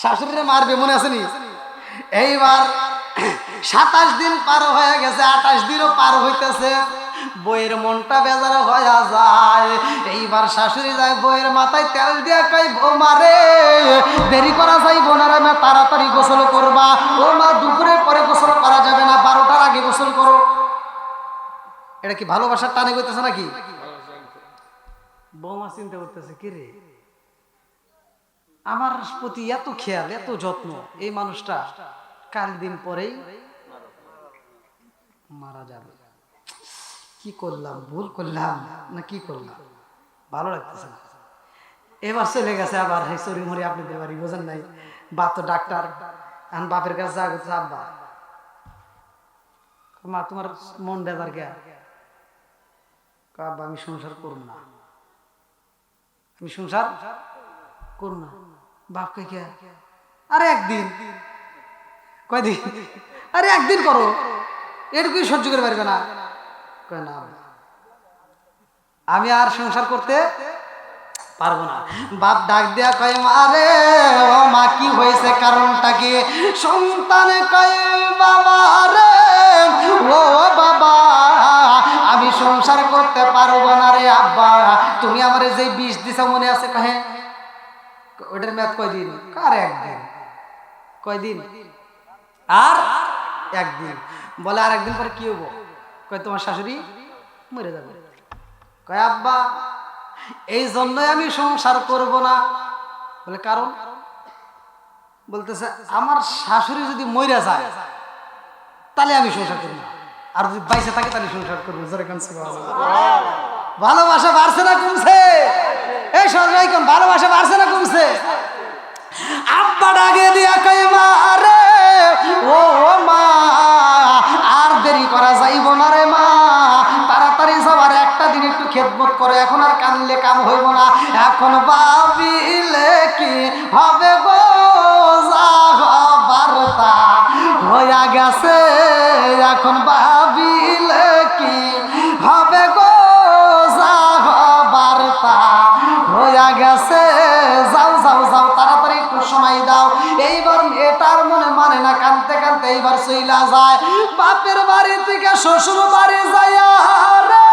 A: শাশুড়িরে মারবে মনে আছে নি? এইবার 27 দিন পার হয়ে গেছে, 28 দিনও পার হইতেছে, বইয়ের মনটা বেজার হয়ে যায়। এইবার শাশুড়ি যায় বইয়ের মাথায় তেল দিয়া কই, বৌমা রে দেরি করা যাইব না রে, মা তাড়াতাড়ি গোসল করবা। ও মা দুপুরের পরে গোসল করা যাবে না, 12টার আগে গোসল করো। এটা কি ভালোবাসার টানে কইতেছে নাকি? বৌমা চিন্তা করতেছে, কি রে আমার প্রতি এত খেয়াল এত যত্ন, এই মানুষটা কাল দিন পরেই মারা যাবে। কি করলাম, ভুল করলাম না কি করলাম, ভালো লাগতেছে না। এবার চলে গেছে আবার চুরি মরি আপনাদের বাড়ি, বোঝেন নাই, বাপ তো ডাক্তার। এখন বাপের কাছে যা করছে, আব্বা মা তোমার মন বেজার গে, আব্বা আমি সংসার করব না, আমি সংসার করব না। বাপকে কে, আরে একদিন, কয়দিন, আরে একদিন করো, এটুকুই সহ্য করে পারবে না। কয় না আমি আর সংসার করতে পারবো না। বাপ ডাক দেয়া কয়, মারে ও মা কি হয়েছে, কারণটা কি? সন্তানে কয়, বাবা রে ও বাবা আমি সংসার করতে পারবো না রে আব্বা, তুমি আমারে যে বিষ দিছা মনে আছে? কহে ওটার মেয়াদ কয়দিন? কার একদিন। কয়দিন? আর একদিন। বলে আর একদিন পরে কি হবো? কয় তোমার শাশুড়ি মরে যাবে। কয় আব্বা এই জন্যই আমি সংসার করব না। বলে কারণ? বলতেছে আমার শাশুড়ি যদি মরে যায় তাহলে আমি সংসার করব না, আর যদি বাইসে থাকে তাহলে সংসার করবো। ভালোবাসা বাড়ছে না কমছে? এই সবাই কোন ভালোবাসা বাড়ছে না কমছে? আব্বা ডাকে দিয়া কই, মা রে ও মা আর দেরি করা যাইব না রে মা, তাড়াতাড়ি যাবার একটা দিন একটু খেদমত করে, এখন আর কানলে কাম হইব না। এখন ভাবিলে কি হবে গো, যা হবার তা হইয়া গেছে, এখন ভাবিলে কি হবে গো, যা হবার তা হইয়া গেছে, যাও যাও যাও তাড়াতাড়ি একটু সময় দাও। এইবার এটার মনে মানে না, কানতে কানতে এইবার চইলা যায় বাপের বাড়ি থেকে শ্বশুর বাড়ি যাইয়া রে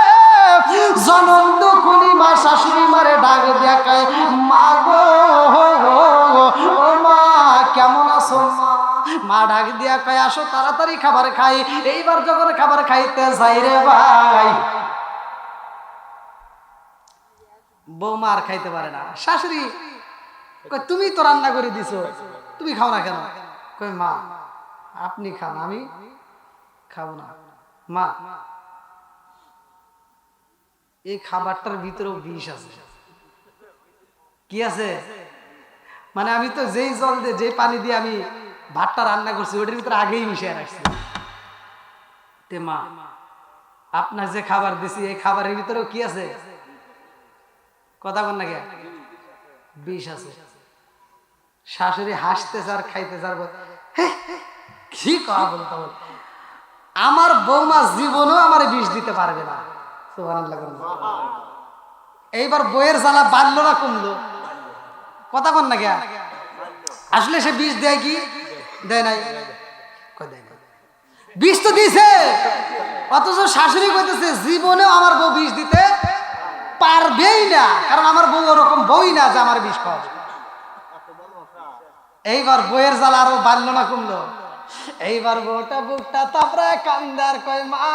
A: জনম দুখুনি মা শাশুড়ি মারে ডাক দেখায়, মা গো ও মা কেমন আছো মা? মা ডাক দিয়া কয়, আসো তাড়াতাড়ি খাবার খাই। এইবার যখন খাবার খাইতে যাই রে ভাই, বৌমা আর খাইতে পারে না। শাশুড়ি কয়, তুমি তো রান্না করে দিছো, তুমি খাও না কেন? কয় মা আপনি খান, আমি খাবো না। মা এই খাবারটার ভিতরেও বিষ আছে। কি আছে? মানে আমি তো যেই জল দিয়ে যে পানি দিয়ে আমি ভাতটা রান্না করছি ওটার ভিতরে আগেই মিশিয়ে রাখছি। তে মা আপনার যে খাবার দিছি এই খাবারের ভিতরেও কি আছে? কথা বল না কে, বিষ আছে। শাশুড়ি হাসতেছে আর খাইতেছে আর কি কথা বলতে বল, আমার বৌমা জীবনেও আমার বিষ দিতে পারবে না। এইবার বইয়ের জ্বালা বাড়লো না কমলো? কথা বল না কে, আসলে সে বিষ দেয় কি দেয় নাই? বিষ তো দিছে, অথচ শাশুড়ি কইতেছে জীবনেও আমার বউ বিষ দিতে পারবেই না, কারণ আমার বউ ওরকম বই না যে আমার বিষ খাওয়াবে। এইবার বইয়ের জ্বালা আরো বাড়লো না কমলো। এইবার বউটা বুকটা তারপরে কান্দার কয় মা,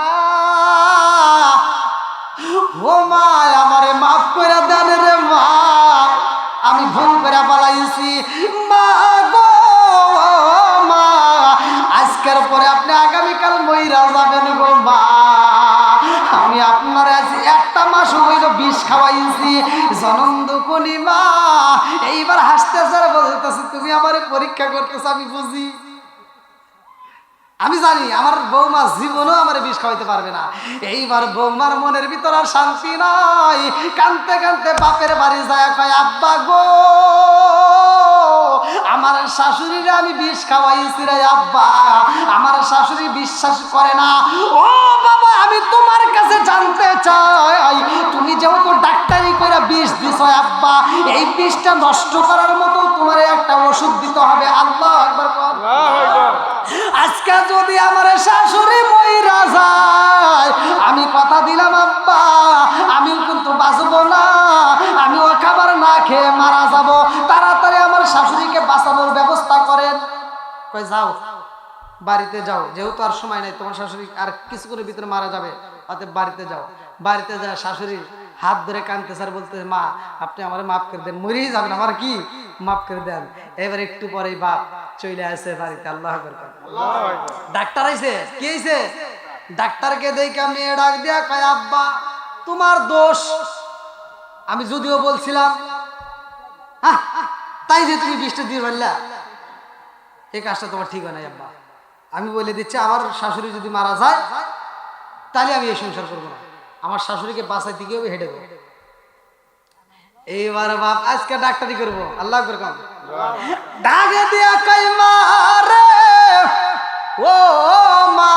A: ও মা আমারে মাফ করে দেন রে মা, আমি ভুল করে পালাইছি মা গো মা, আজকের পরে আপনি আগামীকাল মইরা যাবেন গো মা, আমি আপনার আজ একটা মাস হইল বিষ খাওয়াইছি জনম দুকুনি মা। এইবার হাসতেছে আর বলতেছে তুমি আমারে পরীক্ষা করতেছ, আমি বুঝি, আমি জানি আমার বৌমা জীবনও আমার বিষ খাওয়াইতে পারবে না। এইবার বৌমার মনের ভিতর আর শান্তি নাই, কানতে কানতে বাপের বাড়ি যায় কয় আব্বা গো আমার শাশুড়িরে আমি বিষ খাওয়াইছি রে আব্বা, আমার শাশুড়ি বিশ্বাস করে না। ও বাবা আমি তোমার কাছে জানতে চাই, তুমি যেহেতু ডাক্তারি করে বিষ দিছ আব্বা, এই বিষটা নষ্ট করার মতো তোমার একটা ওষুধ দিতে হবে। আল্লাহু আকবার। আজকে যদি আমার শাশুড়ি মইরা যায়, আমি কথা দিলাম আব্বা আমিও কিন্তু বাঁচবো না, আমিও খাবার না খেয়ে মারা যাব, তাড়াতাড়ি আমার শাশুড়িকে বাঁচানোর ব্যবস্থা করেন। কই যাও বাড়িতে যাও, যেহেতু আর সময় নাই, তোমার শাশুড়ি আর কিছুক্ষণের ভিতরে মারা যাবে, অতএব বাড়িতে যাও। বাড়িতে যায় শাশুড়ি হাত ধরে কানতে স্যার বলতে মা আপনি আমার মাফ করে দেন, মরেই যাবেন আমার কি মাফ করে দেন। এবার একটু পরেই বাপ চলে আসে বাড়িতে। আল্লাহু আকবার। ডাক্তার আইছে, কি আইছে? ডাক্তারকে দেখে মেয়ে ডাক দিয়া কয় আব্বা তোমার দোষ, আমি যদিও বলছিলাম তাই যে তুমি বিষটা দিয়ে ফেললা, এই কাজটা তোমার ঠিক হয় নাই আব্বা, আমি বলে দিচ্ছি আমার শাশুড়ি যদি মারা যায় তাহলে আমি এই সংসার করবো না, আমার শাশুড়িকে বাঁচাইতে গিয়ে হেঁটে দেবো। এইবার বাপ আজকে ডাক্তারি করবো। আল্লাহ আকবার। ডাকে দিয়া কই মা রে ও মা,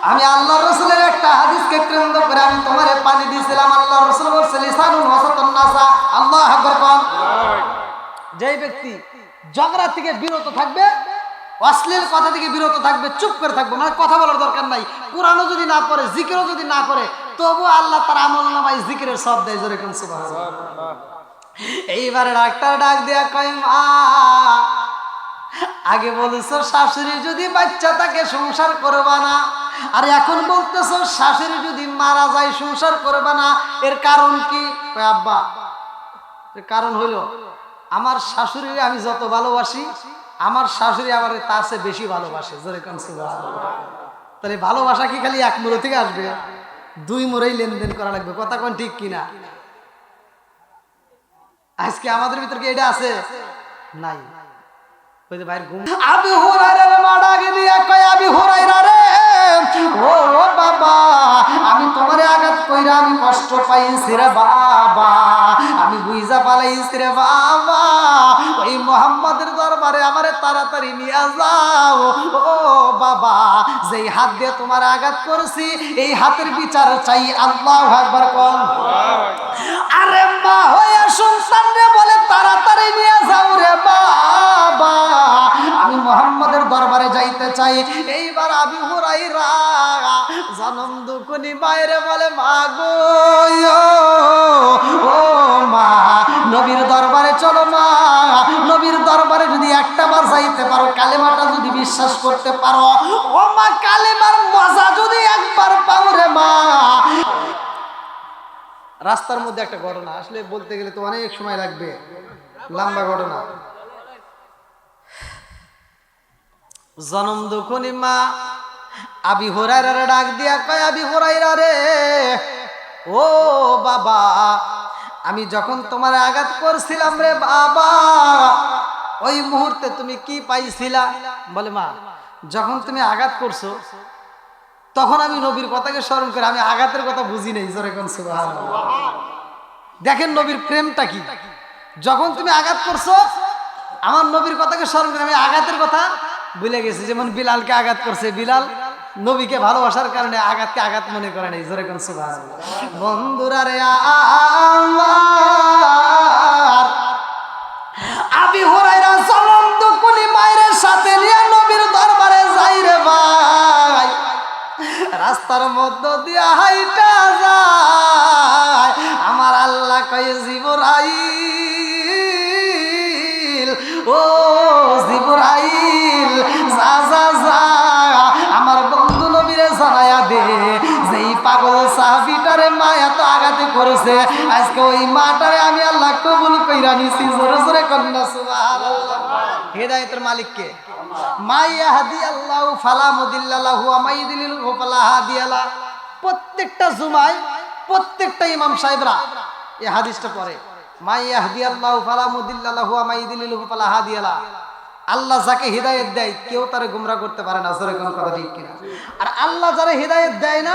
A: আমি আল্লাহর রাসূলের একটা হাদিসকে কেন্দ্র করে আমি তোমারে পানি দিয়েছিলাম। আল্লাহর রাসূল বলেছেন লিসানুন ওয়াসাতুন নাসা। আল্লাহু আকবার। যেই ব্যক্তি ঝগড়া থেকে বিরত থাকবে, অশ্লীল কথা থেকে বিরত থাকবে, চুপ করে থাকবে, মানে কথা বলার দরকার নাই, কোরআনও যদি না পড়ে জিকিরও যদি না করে, তবু আল্লাহ তার আমলনামায় জিকিরের সব দেয়। জোরে কোন সুবহানাল্লাহ। এইবারে ডাক্তার ডাক দেয়া কয় মা আগে বলেছো শাশুড়ি যদি বাচ্চা থাকে সংসার করবা না, আর এখন বলতেছো শাশুড়ি যদি মারা যায় সংসার করবা না, এর কারণ কি? কয় আব্বা এর কারণ হইল আমার শাশুড়ি আমি যত ভালোবাসি, আমার শাশুড়ি আমার তার চেয়ে বেশি ভালোবাসে। জোরে কোন সুবহানাল্লাহ। তাহলে ভালোবাসা কি খালি এক মুড়ো থেকে আসবে? দুই মুড়েই লেনদেন করা লাগবে। কথা কোন ঠিক কিনা? আজকে আমাদের ভিতর কি এটা আছে? নাই। ওই যে ভাইয়ের ঘুম। আবু হুরায়রার মা ডাকে দিয়া কয় আবু হুরায়রা রে ও বাবা আমি তোমারে আঘাত কইরা আমি কষ্ট পাইছি রে বাবা, আমি বুইজা পালাইছি রে বাবা, ওই মুহাম্মাদের দরবারে আমারে তাড়াতাড়ি নিয়ে যাও ও বাবা, যেই হাত দিয়ে তোমার আঘাত করেছি এই হাতের বিচার চাই। আল্লাহু আকবার কোন। আরে মা হইয়া সন্তান রে বলে তাড়াতাড়ি নিয়ে যাও রে বাবা, আমি মুহাম্মাদের দরবারে যাইতে চাই। এইবার আবু হুরায়রা জনম দুকুনি বাইরে বলে মা গো ও মা নবীর দরবারে চলো মা, নবীর দরবারে যদি একটা বার যাইতে পারো, কালেমাটা যদি বিশ্বাস করতে পারো, ও মা কালেমার মজা যদি একবার পাও রে মা। রাস্তার মধ্যে একটা ঘটনা, আসলে বলতে গেলে তো অনেক সময় লাগবে, লম্বা ঘটনা। জনম দুখনি মা আবু হুরায়রা ডাক দিয়া কয় আবু হুরায়রা রে ও বাবা আমি যখন তোমার আঘাত করছিলাম রে বাবা, ওই মুহূর্তে তুমি কি পাইছিলা? বলে মা যখন তুমি আঘাত করছো তখন আমি নবীর কথাকে স্মরণ করে আমি আঘাতের কথা বুঝি নাই। জোরে কোন সুবহানাল্লাহ। দেখেন নবীর প্রেমটা কি। যখন তুমি আঘাত করছো আমার নবীর কথাকে স্মরণ করে আমি আঘাতের কথা ভুলে গেছি। যেমন বিলালকে আঘাত করছে, বিলাল নবীকে ভালোবাসার কারণে আঘাতকে আঘাত মনে করে নাই। জোরে কোন সুবহানাল্লাহ। বন্ধুরা রে আমার আবু হুরায়রা জনম দুকুনি মায়ের সাথে নিয়ে নবীর দরবারে যাই রে ভাই। রাস্তার মধ্য দিয়া হাইটা যায়, আমার আল্লাহ কয় জিবরাইল পাগল সাহাবীটারে মা এত আঘাত করেছে, আজকে ওই মাটারে আমি আল্লাহ কবুল কইরা নিছি। জোরে জোরে কন্যা সুবহানাল্লাহ। হেদায়েতের মালিক কে? মা ইয়াহদিয়াল্লাহু ফালা মুদিল্লা লাহু ওয়া মা ইউদ্লিলহু ফালা হাদিয়া লাহু। প্রত্যেকটা জুমায় প্রত্যেকটা ইমাম সাহেবরা এই হাদিসটা পড়ে, মা ইয়াহদিয়াল্লাহু ফালা মুদিল্লা লাহু ওয়া মা ইউদ্লিলহু ফালা হাদিয়া লাহু। আল্লাহ যাকে হিদায়াত দেয় কেউ তারে গোমরাহ করতে পারে না। জোরে কোন কথা ঠিক কিনা? আর আল্লাহ যারা হিদায়াত দেয় না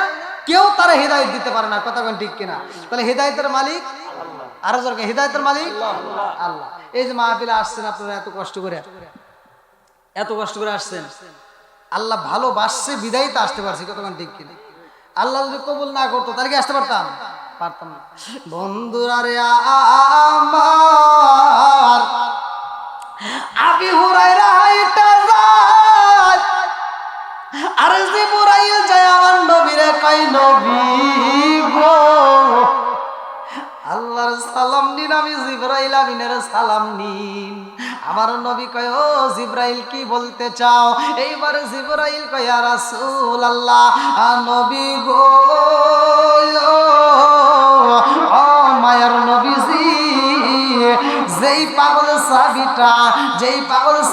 A: কেউ তারে হিদায়াত দিতে পারে না। কথা কোন ঠিক কিনা? তাহলে হিদায়াতের মালিক আল্লাহ। আর জোরে হিদায়াতের মালিক আল্লাহ। এই যে মাহফিলে আসছেন আপনারা এত কষ্ট করে আসছেন, আল্লাহ ভালোবাসছে বিদায় তো আসতে পারছি। কথা কোন ঠিক কিনা? আল্লাহ যদি কবুল না করতো তাহলে কি আসতে পারতাম না। বন্ধুরা রে আমার, আবি হুরায়রা হাইটা যায় আর জিবরাইল যায় আমার নবীরে কয় নবী গো আল্লাহর সালাম নিন। আমি জিবরাইল আমিনের সালাম নিন। আমার নবী কয় ও জিবরাইল কি বলতে চাও? এইবার জিবরাইল কয় ইয়া রাসূলুল্লাহ, নবী গো ও মায়ার নবীজি, যেই পাগল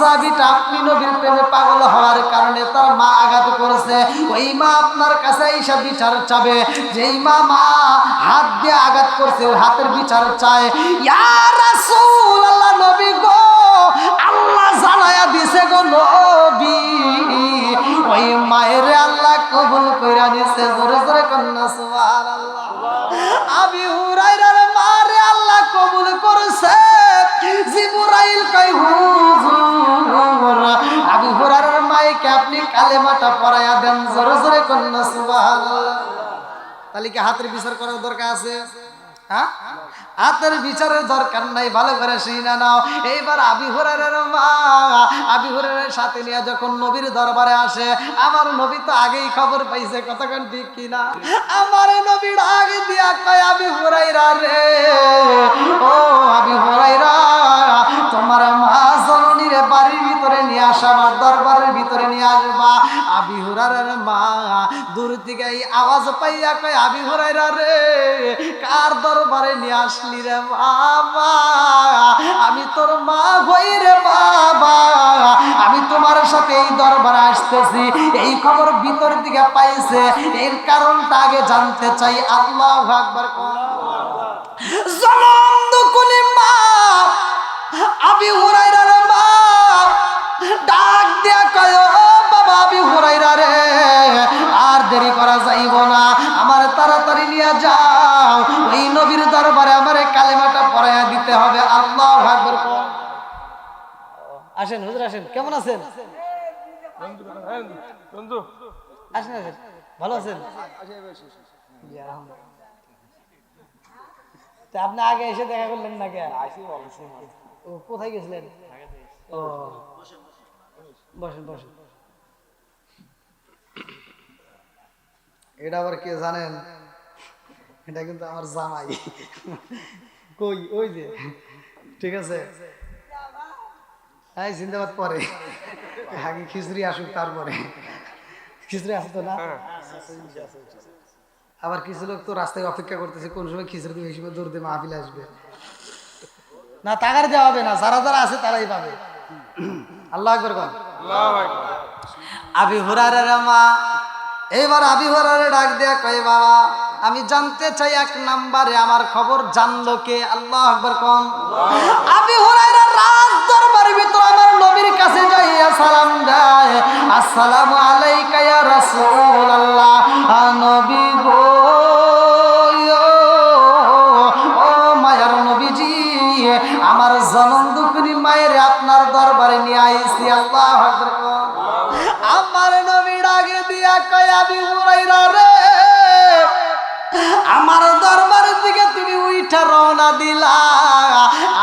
A: সাহাবীটা আপনি নবীর প্রেমে পাগল হওয়ার কারণে তার মা আঘাত করেছে, ওই মা আপনার কাছে এসে বিচার চাবে। যেই মা হাত দিয়ে আঘাত করছে ওই হাতের বিচার চায়। ইয়া রাসূলুল্লাহ, নবী গো আল্লাহ জানায়া দিছে গো নবী, ওই মায়ের আল্লাহ কবুল কইরা নিছে। জোরে জোরে কন্যা সুবহানাল্লাহ। আবি হুরায়রার মারে আল্লাহ কবুল করেছে। জিবরাইল কয় হুজুর আবি হুরায়রার মায়েকে আপনি কালেমাটা পড়ায়া দেন। জোরে জোরে কন্যা সুবহানাল্লাহ। তাহলে কি হাতের বিচার করার দরকার আছে? হ্যাঁ, হাতের বিচারের দরকার নাই। ভালো করে শুনে নাও। এইবার আবি হুরায়রার মা আবি হুরায়রার সাথে নিয়ে যখন নবীর দরবারে আসে, আমার নবী তো আগেই খবর পাইছে। কতক্ষণ ঠিক কিনা? আমার নবী আগে দিয়া কয় আবি হুরায়রা রে, ও আবি হুরায়রা, তোমার মা জননীর বাড়ির ভিতরে নিয়ে আসা, আমার দরবারের ভিতরে নিয়ে আসবা। আবি হুরায়রার মা দূর থেকে এই আওয়াজ পাইয়া কয় আবি হুরায়রা রে, কার দরবারে নিয়ে আসলি রে বাবা? আমি তোর মা হই রে বাবা, আমি তোমার সাথে এই দরবারে আসতেছি। এই খবর ভিতর দিকে পাইছে, এর কারণটা আগে জানতে চাই। আল্লাহু আকবার। জনম দুকুনি মা আবি হুরায়রার মা ডাক দিয়া কয় ও বাবা আবি হুরায়রা রে, আর দেরি করা যাইব না, আমার তাড়াতাড়ি নিয়ে যাও। ওই নবীর দরবারে আমারে কালেমাটা পড়াইয়া দিতে হবে। আল্লাহু আকবার। আসেন হুজুর, আসেন। কেমন আছেন? আসেন আসেন, ভালো আছেন? আপনি আগে এসে দেখা করলেন না কে? ও কোথায় গেছিলেন? ও বসেন বসেন। এটা আবার কে জানেন? এটা কিন্তু আমার জামাই। কই ওই যে, ঠিক আছে, হ্যাঁ জিন্দাবাদ। পরে আগে খিচুড়ি আসুক, তারপরে খিচুড়ি আসতো না। আবার কিছু লোক তো রাস্তায় অপেক্ষা করতেছে কোন সময় খিচুড়ি দিয়ে হিসেবে দৌড় দিয়ে মাহফিলে আসবে। না, টাকার দেওয়া হবে না, যারা যারা আছে তারাই পাবে। আল্লাহু আকবার। আবি হুরায়রার মা এইবার আবি হুরায়রা ডাক দেয়া কয় বাবা আমি জানতে চাই এক নম্বরে আমার খবর জানলো কে? আল্লাহু আকবার কোন। আবি হুরায়রা রাত দরবারের ভিতর আমার নবীর কাছে যাইয়া সালাম দেয়, আসসালামু আলাইকা ইয়া রাসূলুল্লাহ, নবী গো ও মায়ার নবীজি, আমার জনম দুঃখিনী মায়ের আপনার দরবারে নিয়ে আইছি। আল্লাহু আকবার কোন। আমার নবী ডাকে দিয়া কয় আবি হুরায়রা রে, আমার দরবারের দিকে তুমি উইঠা রওনা দিলা,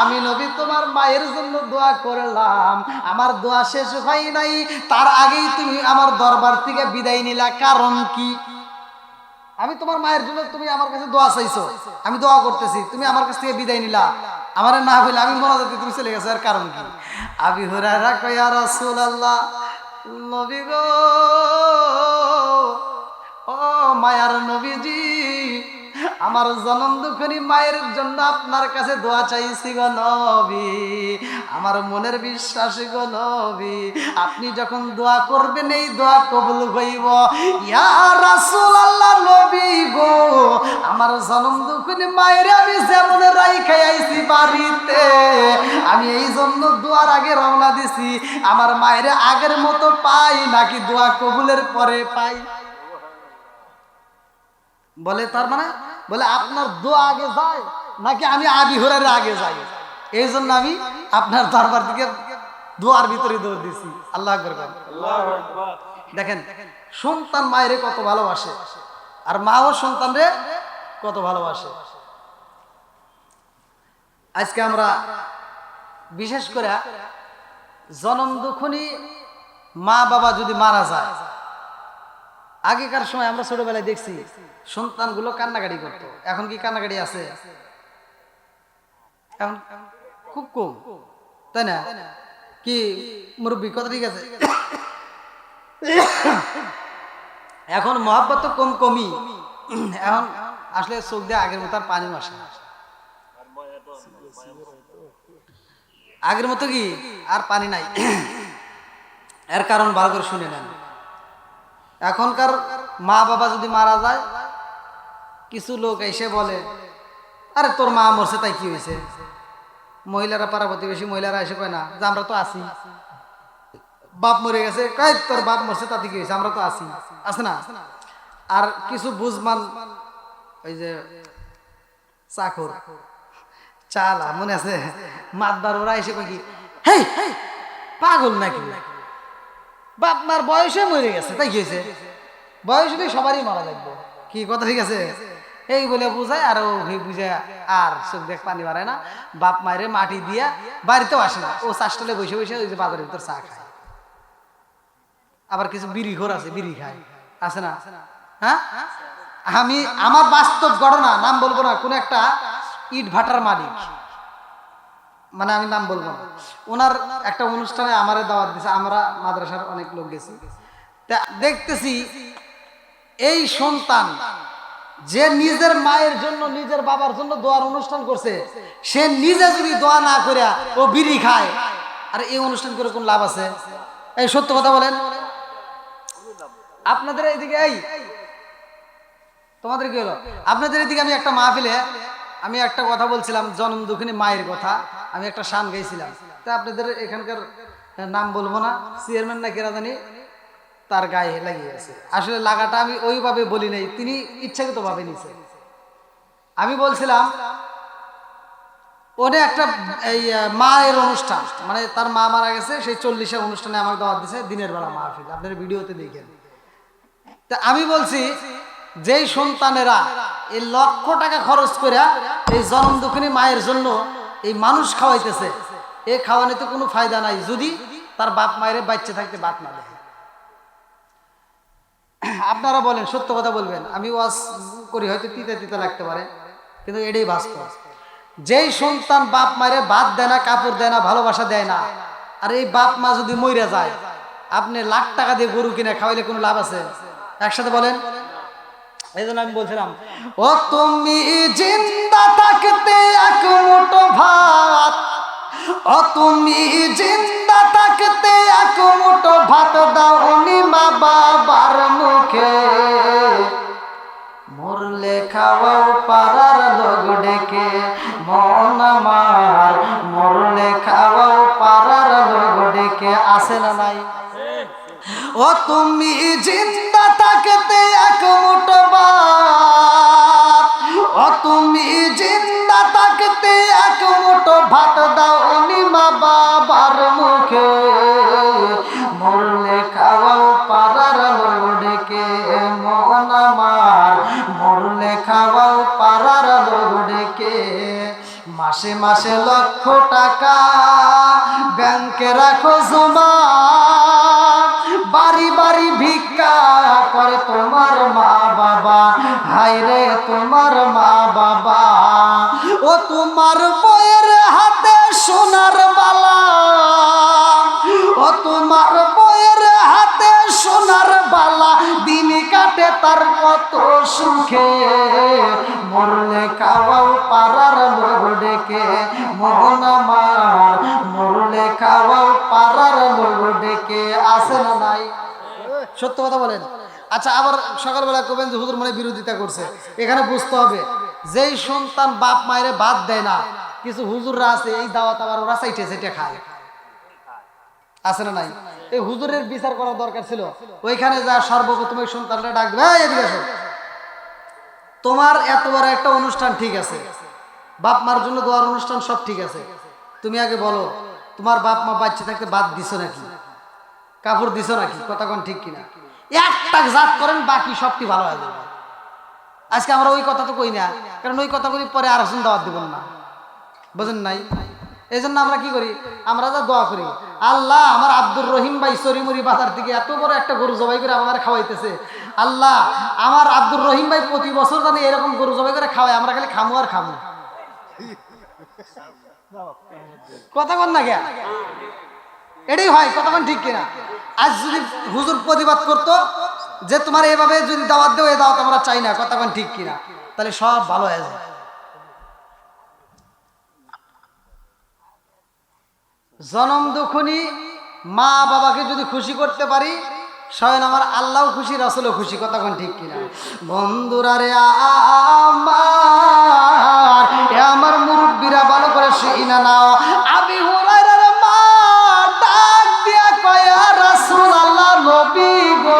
A: আমি নবী তোমার মায়ের জন্য দোয়া করলাম, আমার দোয়া শেষ হয় নাই, তার আগেই তুমি আমার দরবার থেকে বিদায় নিলা। কারণ কি? আমি তোমার মায়ের জন্য, তুমি আমার কাছে দোয়া চাইছো, আমি দোয়া করতেছি, তুমি আমার কাছ থেকে বিদায় নিলা, আমার না হইলে আমি মোনাজাতে তুমি চলে গেছো, এর কারণ কি? আবি হুরায়রা কয় ইয়া রাসূলুল্লাহ, নবী গো ও মায়ার নবীজি, আমার জনম দুঃখিনী মায়ের জন্য আপনার কাছে দোয়া চাইছি গো নবী, আমার মনের বিশ্বাস গো নবী, আপনি যখন দোয়া করবেন এই দোয়া কবুল হইব। ইয়া রাসূলুল্লাহ নবী গো, আমার জনম দুঃখিনী মায়ের আমি যেমন রাইখা আইছি বাড়িতে, আমি এই জন্য দোয়ার আগে রওনা দিছি, আমার মায়ের আগের মতো পাই নাকি দোয়া কবুলের পরে পাই? বলে তার মানে বলে আপনার দোয়া আগে যায় নাকি আমি আবি হুরায়রা আগে যাই, এই জন্য আমি আপনার দরবার থেকে দোয়ার ভিতরে দৌড় দিছি। আল্লাহু আকবার। দেখেন সন্তান মায়েরে কত ভালোবাসে, আর মাও সন্তানরে কত ভালোবাসে। আজকে আমরা বিশেষ করে জনম দুঃখিনী মা বাবা যদি মারা যায়, আগেকার সময় আমরা ছোটবেলায় দেখছি সন্তানগুলো কান্নাকাটি করতো, এখন কি কান্নাকাটি আছে? এখন খুব কম, তাই না? কি মুরব্বী কথা ঠিক আছে? এখন মহব্বত তো কমই, এখন আসলে চোখ দিয়ে আগের মতো আর পানি আসে না, আগের মতো কি আর পানি নাই। এর কারণ ভালো করে শুনে নেন। এখনকার মা বাবা যদি মারা যায়, কিছু লোক এসে বলে আরে তোর মা মরছে তাই কি হয়েছে? মহিলারা পাড়া প্রতিবেশী মহিলারা এসে কয় না যে আমরা তো আছি, বাপ মরে গেছে, কয় তোর বাপ মরছে তাতে কি হয়েছে, আমরা তো আছি, আছে না? আর কিছু বুঝমান ওই যে চাকর চালা মনে আছে মাতবার, ওরা এসে কয় কি হেই পাগল নাকি, বাপ মার বয়সে মরে গেছে তাই কি হয়েছে, বয়স হলে সবারই মারা লাগবে, কি কথা ঠিক আছে? এই বলে বুঝায়, আর ও বুঝে আর চোখ দেখ পানি বাড়ায় না, বাপ মায়ের মাটি দিয়া বাড়িতেও আসে না, ও চাষটালে বসে বসে ওই যে বাজারের ভিতর চা খায়। আবার কিছু বিড়ি ঘোর আছে, বিড়ি খায়, আছে না? হ্যাঁ, আমি আমার বাস্তব ঘটনা, নাম বলবো না, কোন একটা ইট ভাটার মালিক, মানে আমি নাম বলবো না, ওনার একটা অনুষ্ঠানে আমারে দাওয়াত দিছে, আমরা মাদ্রাসার অনেক লোক গেছি, তা দেখতেছি এই সন্তান যে নিজের মায়ের জন্য নিজের বাবার জন্য দোয়ার অনুষ্ঠান করছে, সে নিজে যদি দোয়া না করে ও বিড়ি খায়, আর এই অনুষ্ঠান করে কোন লাভ আছে? এই সত্য কথা বলেন। আপনাদের এইদিকে এই তোমাদের কি হলো? আপনাদের এদিকে আমি একটা মাহফিলে আমি একটা কথা বলছিলাম, জনম দুঃখিনী মায়ের কথা, আমি একটা শান গাইছিলাম, তা আপনাদের এখানকার নাম বলবো না, চেয়ারম্যান না কেরা জানি তার গায়ে লাগিয়ে আছে। আসলে লাগাটা আমি ওইভাবে বলি নাই, তিনি ইচ্ছাকৃত ভাবে নিছে। আমি বলছিলাম ওটা একটা এই মায়ের অনুষ্ঠান, মানে তার মা মারা গেছে, সেই 40-এর অনুষ্ঠানে আমাকে দাওয়াত দিছে, দিনের বেলা মাহফিল, আপনারা ভিডিওতে দেখেন। তা আমি বলছি যেই সন্তানেরা এই লক্ষ টাকা খরচ করে এই জনম দুঃখিনী মায়ের জন্য এই মানুষ খাওয়াইতেছে, এই খাওয়ানিতে কোনো ফায়দা নাই যদি তার বাপ মায়ের বাচ্চা থাকতে বাপ না দেয়। আপনারা বলেন, সত্য কথা বলবেন, আমি ওয়াজ করি হয়তো তিতে তিতে লাগতে পারে, কিন্তু এটাই বাস্তব। যেই সন্তান বাপ মায়ের ভাত দেয় না, কাপড় দেয় না, ভালোবাসা দেয় না, আর এই বাপ মা যদি মইরা যায়, আপনি লাখ টাকা দিয়ে গরু কিনে খাওয়াইলে কোনো লাভ আছে? একসাথে বলেন। এই জন্য আমি বলছিলাম, ও তুমি জিন্দা থাকতে এক মুঠো ভাত, ও তুমি জিন্দা থাকতে এক মুঠো ভাত দাও নি মা বাবার মুখে, মরলে খাওয়াও পাড়ার লোক ডেকে, মন আমার মরলে খাওয়াও পাড়ার লোক ডেকে, আসে না নাই? ও তুমি জিন্দা থাকতে এক মুঠো ভাত, ও তুমি জিন্দা থাকতে এক মুঠো ভাত দাও নি মা বাবার মুখে, মরলে খাওয়াও পাড়ার লোক ডেকে, মন আমার মরলে খাওয়াও পাড়ার লোক ডেকে। মাসে মাসে লক্ষ টাকা ব্যাংকে রাখো জমা, বাড়ি বাড়ি ভিক্ষা করে তোমার মা বাবা, হায় রে তোমার মা বাবা, ও তোমার বইয়ের হাতে সোনার বালা, ও তোমার বইয়ের হাতে সোনার বালা, দিন কাটে তার কত সুখে, মরলে খাওয়াও পাড়ার লোক ডেকে মোহন আমার মরলে খাওয়াও পাড়ার লোক ডেকে আছে না নাই? সত্য কথা বলেন। আচ্ছা, আবার সকালবেলা কবেন যে হুজুর মনে বিরোধিতা করছে। এখানে বুঝতে হবে, যেই সন্তান বাপ মায়ের বাদ দেয় না, কিছু হুজুররা আছে এই দাওয়াত আবার ওরা চাইতে চাইতে খায়, আছে না নাই? এই হুজুরের বিচার করা দরকার ছিল। ওইখানে যা সর্বপ্রথম ওই সন্তানটা ডাকবে, এদিকে আসো, তোমার এত বড় একটা অনুষ্ঠান ঠিক আছে, বাপ মার জন্য দোয়ার অনুষ্ঠান সব ঠিক আছে, তুমি আগে বলো তোমার বাপ মা বাচ্চা থাকতে বাদ দিছো নাকি, কাপড় দিছো নাকি, কথা কোন ঠিক কিনা? একটা জাত করেন, বাকি সবটি ভালো হয়ে যাবে। আজকে আমরা ওই কথা তো কই না, কারণ ওই কথা করি পরে আরেকজন দাওয়াত দিব না, বুঝেন নাই? এই জন্য আমরা কি করি, আমরা যা দোয়া করি, আল্লাহ আমার আব্দুর রহিম ভাই সরিমুরি বাজার থেকে এত বড় একটা গরু জবাই করে আমার খাওয়াইতেছে, আল্লাহ আমার আব্দুর রহিম ভাই প্রতি বছর জানি এরকম গরু জবাই করে খাওয়াই, আমরা খালি খামু আর খামু, কথা বল না কে? এটাই হয়, কথা বল ঠিক কিনা? আজ যদি হুজুর প্রতিবাদ করতো যে তোমার এভাবে যদি দাওয়াত দেও, এই দাওয়াত আমরা চাই না, কথা বল ঠিক কিনা, তাহলে সব ভালো হয়ে যায়। জনম দুঃখনী মা বাবাকে যদি খুশি করতে পারি, স্বয়ং আমার আল্লাহও খুশি, রাসূলও খুশি, কথা কোন ঠিক কিনা? বন্ধুরা রে আমার মুরব্বীরা ভালো করে শুইনা নাও, আবি হুরায়রার মা ডাক দিয়া কয়, ইয়া রাসূলুল্লাহ, নবী গো,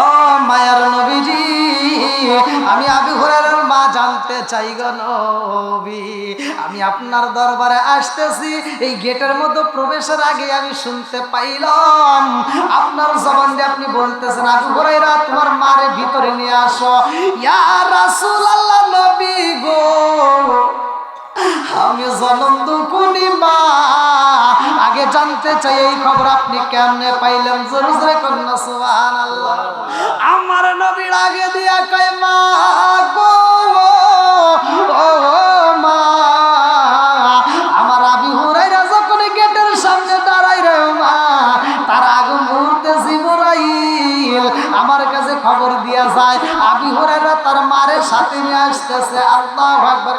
A: ও মায়ার নবীজি, আমি আবি হুরায়রার মা জানতে চাই গো নবী, আমি আপনার দরবারে আসতেছি, এই গেটের মধ্যে প্রবেশের আগে আমি শুনতে পাইলাম আপনার জবান দিয়ে আপনি বলতেছেন, আবু হুরায়রা তোমার মারে ভিতরে নিয়ে আসো। ইয়া রাসূলুল্লাহ, নবী গো, আমি জনম দুঃখনী মা, আগে জানতে চাই এই খবর আপনি কেমনে পাইলেন? জোরে জোরে কন্যা সুবহানাল্লাহ। আমার নবীর আগে দিয়া কয়, মা গো, ও মা, আমার আবি হুরায়রা যখন গেটের সামনে দাঁড়াই রে মা, তার আগে মুহূর্তে জিবরাইল আমার কাছে খবর দিয়া যায় আবি হুরায়রা তার মারে সাথে নিয়ে আসতেছে। আল্লাহু আকবার।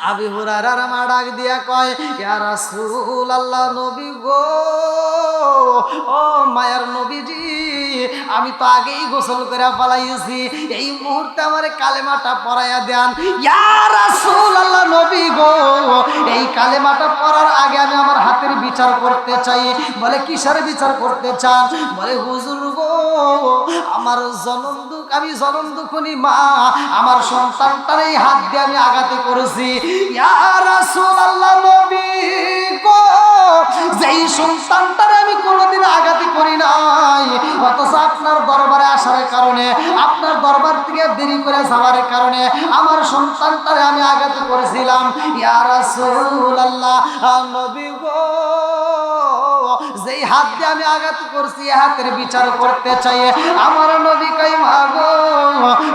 A: আবি হুরায়রার মা ডাক দিয়া কয়, ইয়া রাসূলুল্লাহ, নবী গো, ও মায়ার নবীজি, আমি তো আগেই গোসল করে পালাইছি, এই মুহূর্তে আমার কালেমাটা পড়াইয়া দেন। ইয়া রাসূলুল্লাহ, নবী গো, এই কালেমাটা পড়ার আগে আমি আমার হাতের বিচার করতে চাই। বলে কিসের বিচার করতে চান? বলে হুজুর গো, আমার আমি জনম দুঃখনী মা, আমার সন্তানটার এই হাত দিয়ে আমি আঘাতে করেছি। ইয়া রাসূলুল্লাহ, নবী গো, যেই সন্তানটারে আমি কোনোদিন আঘাত করি নাই, অথচ আপনার দরবারে আসার কারণে, আপনার দরবার থেকে দেরি করে যাওয়ার কারণে আমার সন্তানটারে আমি আঘাত করেছিলাম। ইয়া রাসূলুল্লাহ, নবী গো, যেই হাত দিয়ে আমি আঘাত করছি, এই হাতের বিচার করতে চাই। আমার নবী কই, মা গো,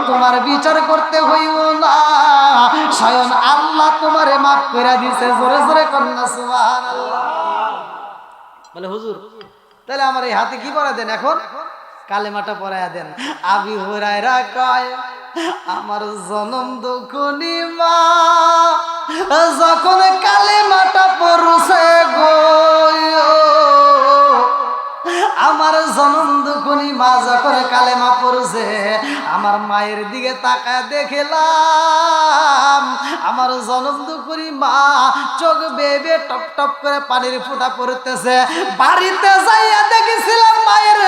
A: তোমার বিচার করতে হইব না, স্বয়ং আল্লাহ তোমারে মাফ করে দিয়েছে। জোরে জোরে কন্যা সুবহানাল্লাহ। বলে হুজুর, তাহলে আমার এই হাতে কি পড়া দেন? এখন কালেমাটা পড়ায়া দেন। আবি হুরায়রা কয়, আমার জনম দুঃখনী মা যখন কালেমাটা পড়ছে গো, আমার জনম দুঃখনী মা যখন কালেমা পড়ছে, আমার মায়ের দিকে তাকায় দেখলাম আমার জনম দুঃখনী মা চোখ বেবে টপ টপ করে পানির ফোঁটা পড়তেছে। বাড়িতে যাইয়া দেখেছিলাম মায়ের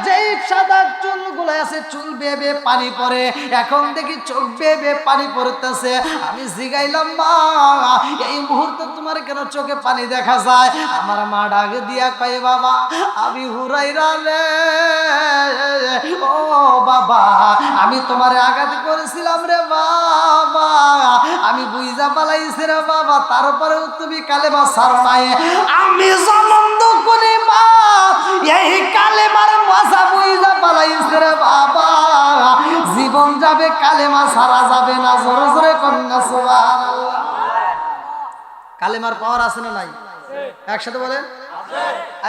A: যেই সাদা চুলগুলো আছে, চুল বেবে পানি পড়ে, এখন দেখি চোখ বেবে পানি পড়তেছে। আমি জিগাইলাম, মা এই মুহূর্তে তোমার কেন চোখে পানি দেখা যায়? আমার মা ডাক দিয়া কয়, বাবা আবি হুরায়রা রে, ও বাবা, আমি তোমারে আঘাত করেছিলাম রে বাবা, আমি বুঝা পালাইছি রে বাবা, তারপরেও তুমি কালেমা ছাড়ো নাই। আমি জনম দুঃখনী মা, এই কালেমার মজা বুঝা পালাইছি রে বাবা, জীবন যাবে কালেমা ছাড়া যাবে না। জোরে জোরে কন্যা সুবহানাল্লাহ। কালেমার পাওয়ার আছে না নাই? একসাথে বলেন।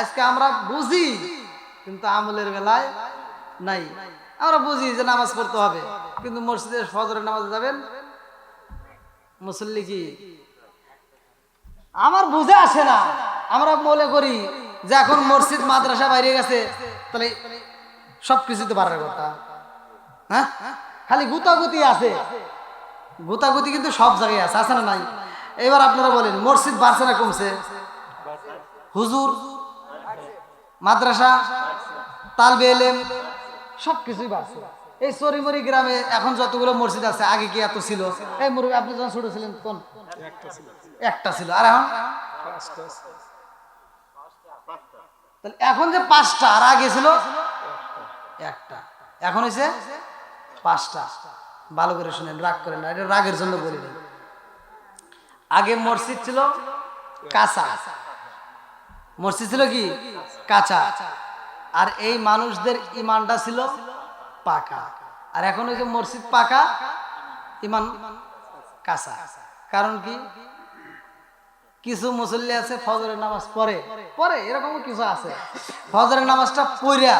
A: আজকে আমরা বুঝি কিন্তু আমলের বেলায় নাই। আমরা বুঝি যে নামাজ পড়তে হবে, কিন্তু মসজিদে ফজরের নামাজে যাবেন মুসল্লি কি আমার বুঝে আসে না। আমরা মনে করি যে এখন মসজিদ মাদ্রাসা বাইরে গেছে, তাহলে সবকিছুতে পারার কথা। হ্যাঁ, খালি গুতাগুতি আছে, গুতাগুতি কিন্তু সব জায়গায় আছে, আছে না নাই? এবার আপনারা বলেন মসজিদ বাড়ছে না কমছে? হুজুর, মাদ্রাসা, তালবে ইলম সবকিছুই বাড়ছে। এই চরিমরি গ্রামে এখন যতগুলো মসজিদ আছে, আগে কি এত ছিল? এই মুরব্বী আপনি যখন ছোট ছিলেন কোন একটা ছিল, আর এখন তাহলে এখন যে 5টা, আর আগে ছিল একটা, এখন হয়েছে 5টা। ভালো করে শুনেন, রাগ করেন না, এটা রাগের জন্য বলি না। আগে মসজিদ ছিল কাঁচা, মসজিদ ছিল কি কাঁচা, আর এই মানুষদের ইমানটা ছিল পাকা। আর এখন ওই যে মসজিদ পাকা, ইমান কাঁচা। কারণ কি, কিছু মুসল্লি আছে ফজরের নামাজ পড়ে পড়ে, এরকম কিছু আছে ফজরের নামাজটা পড়া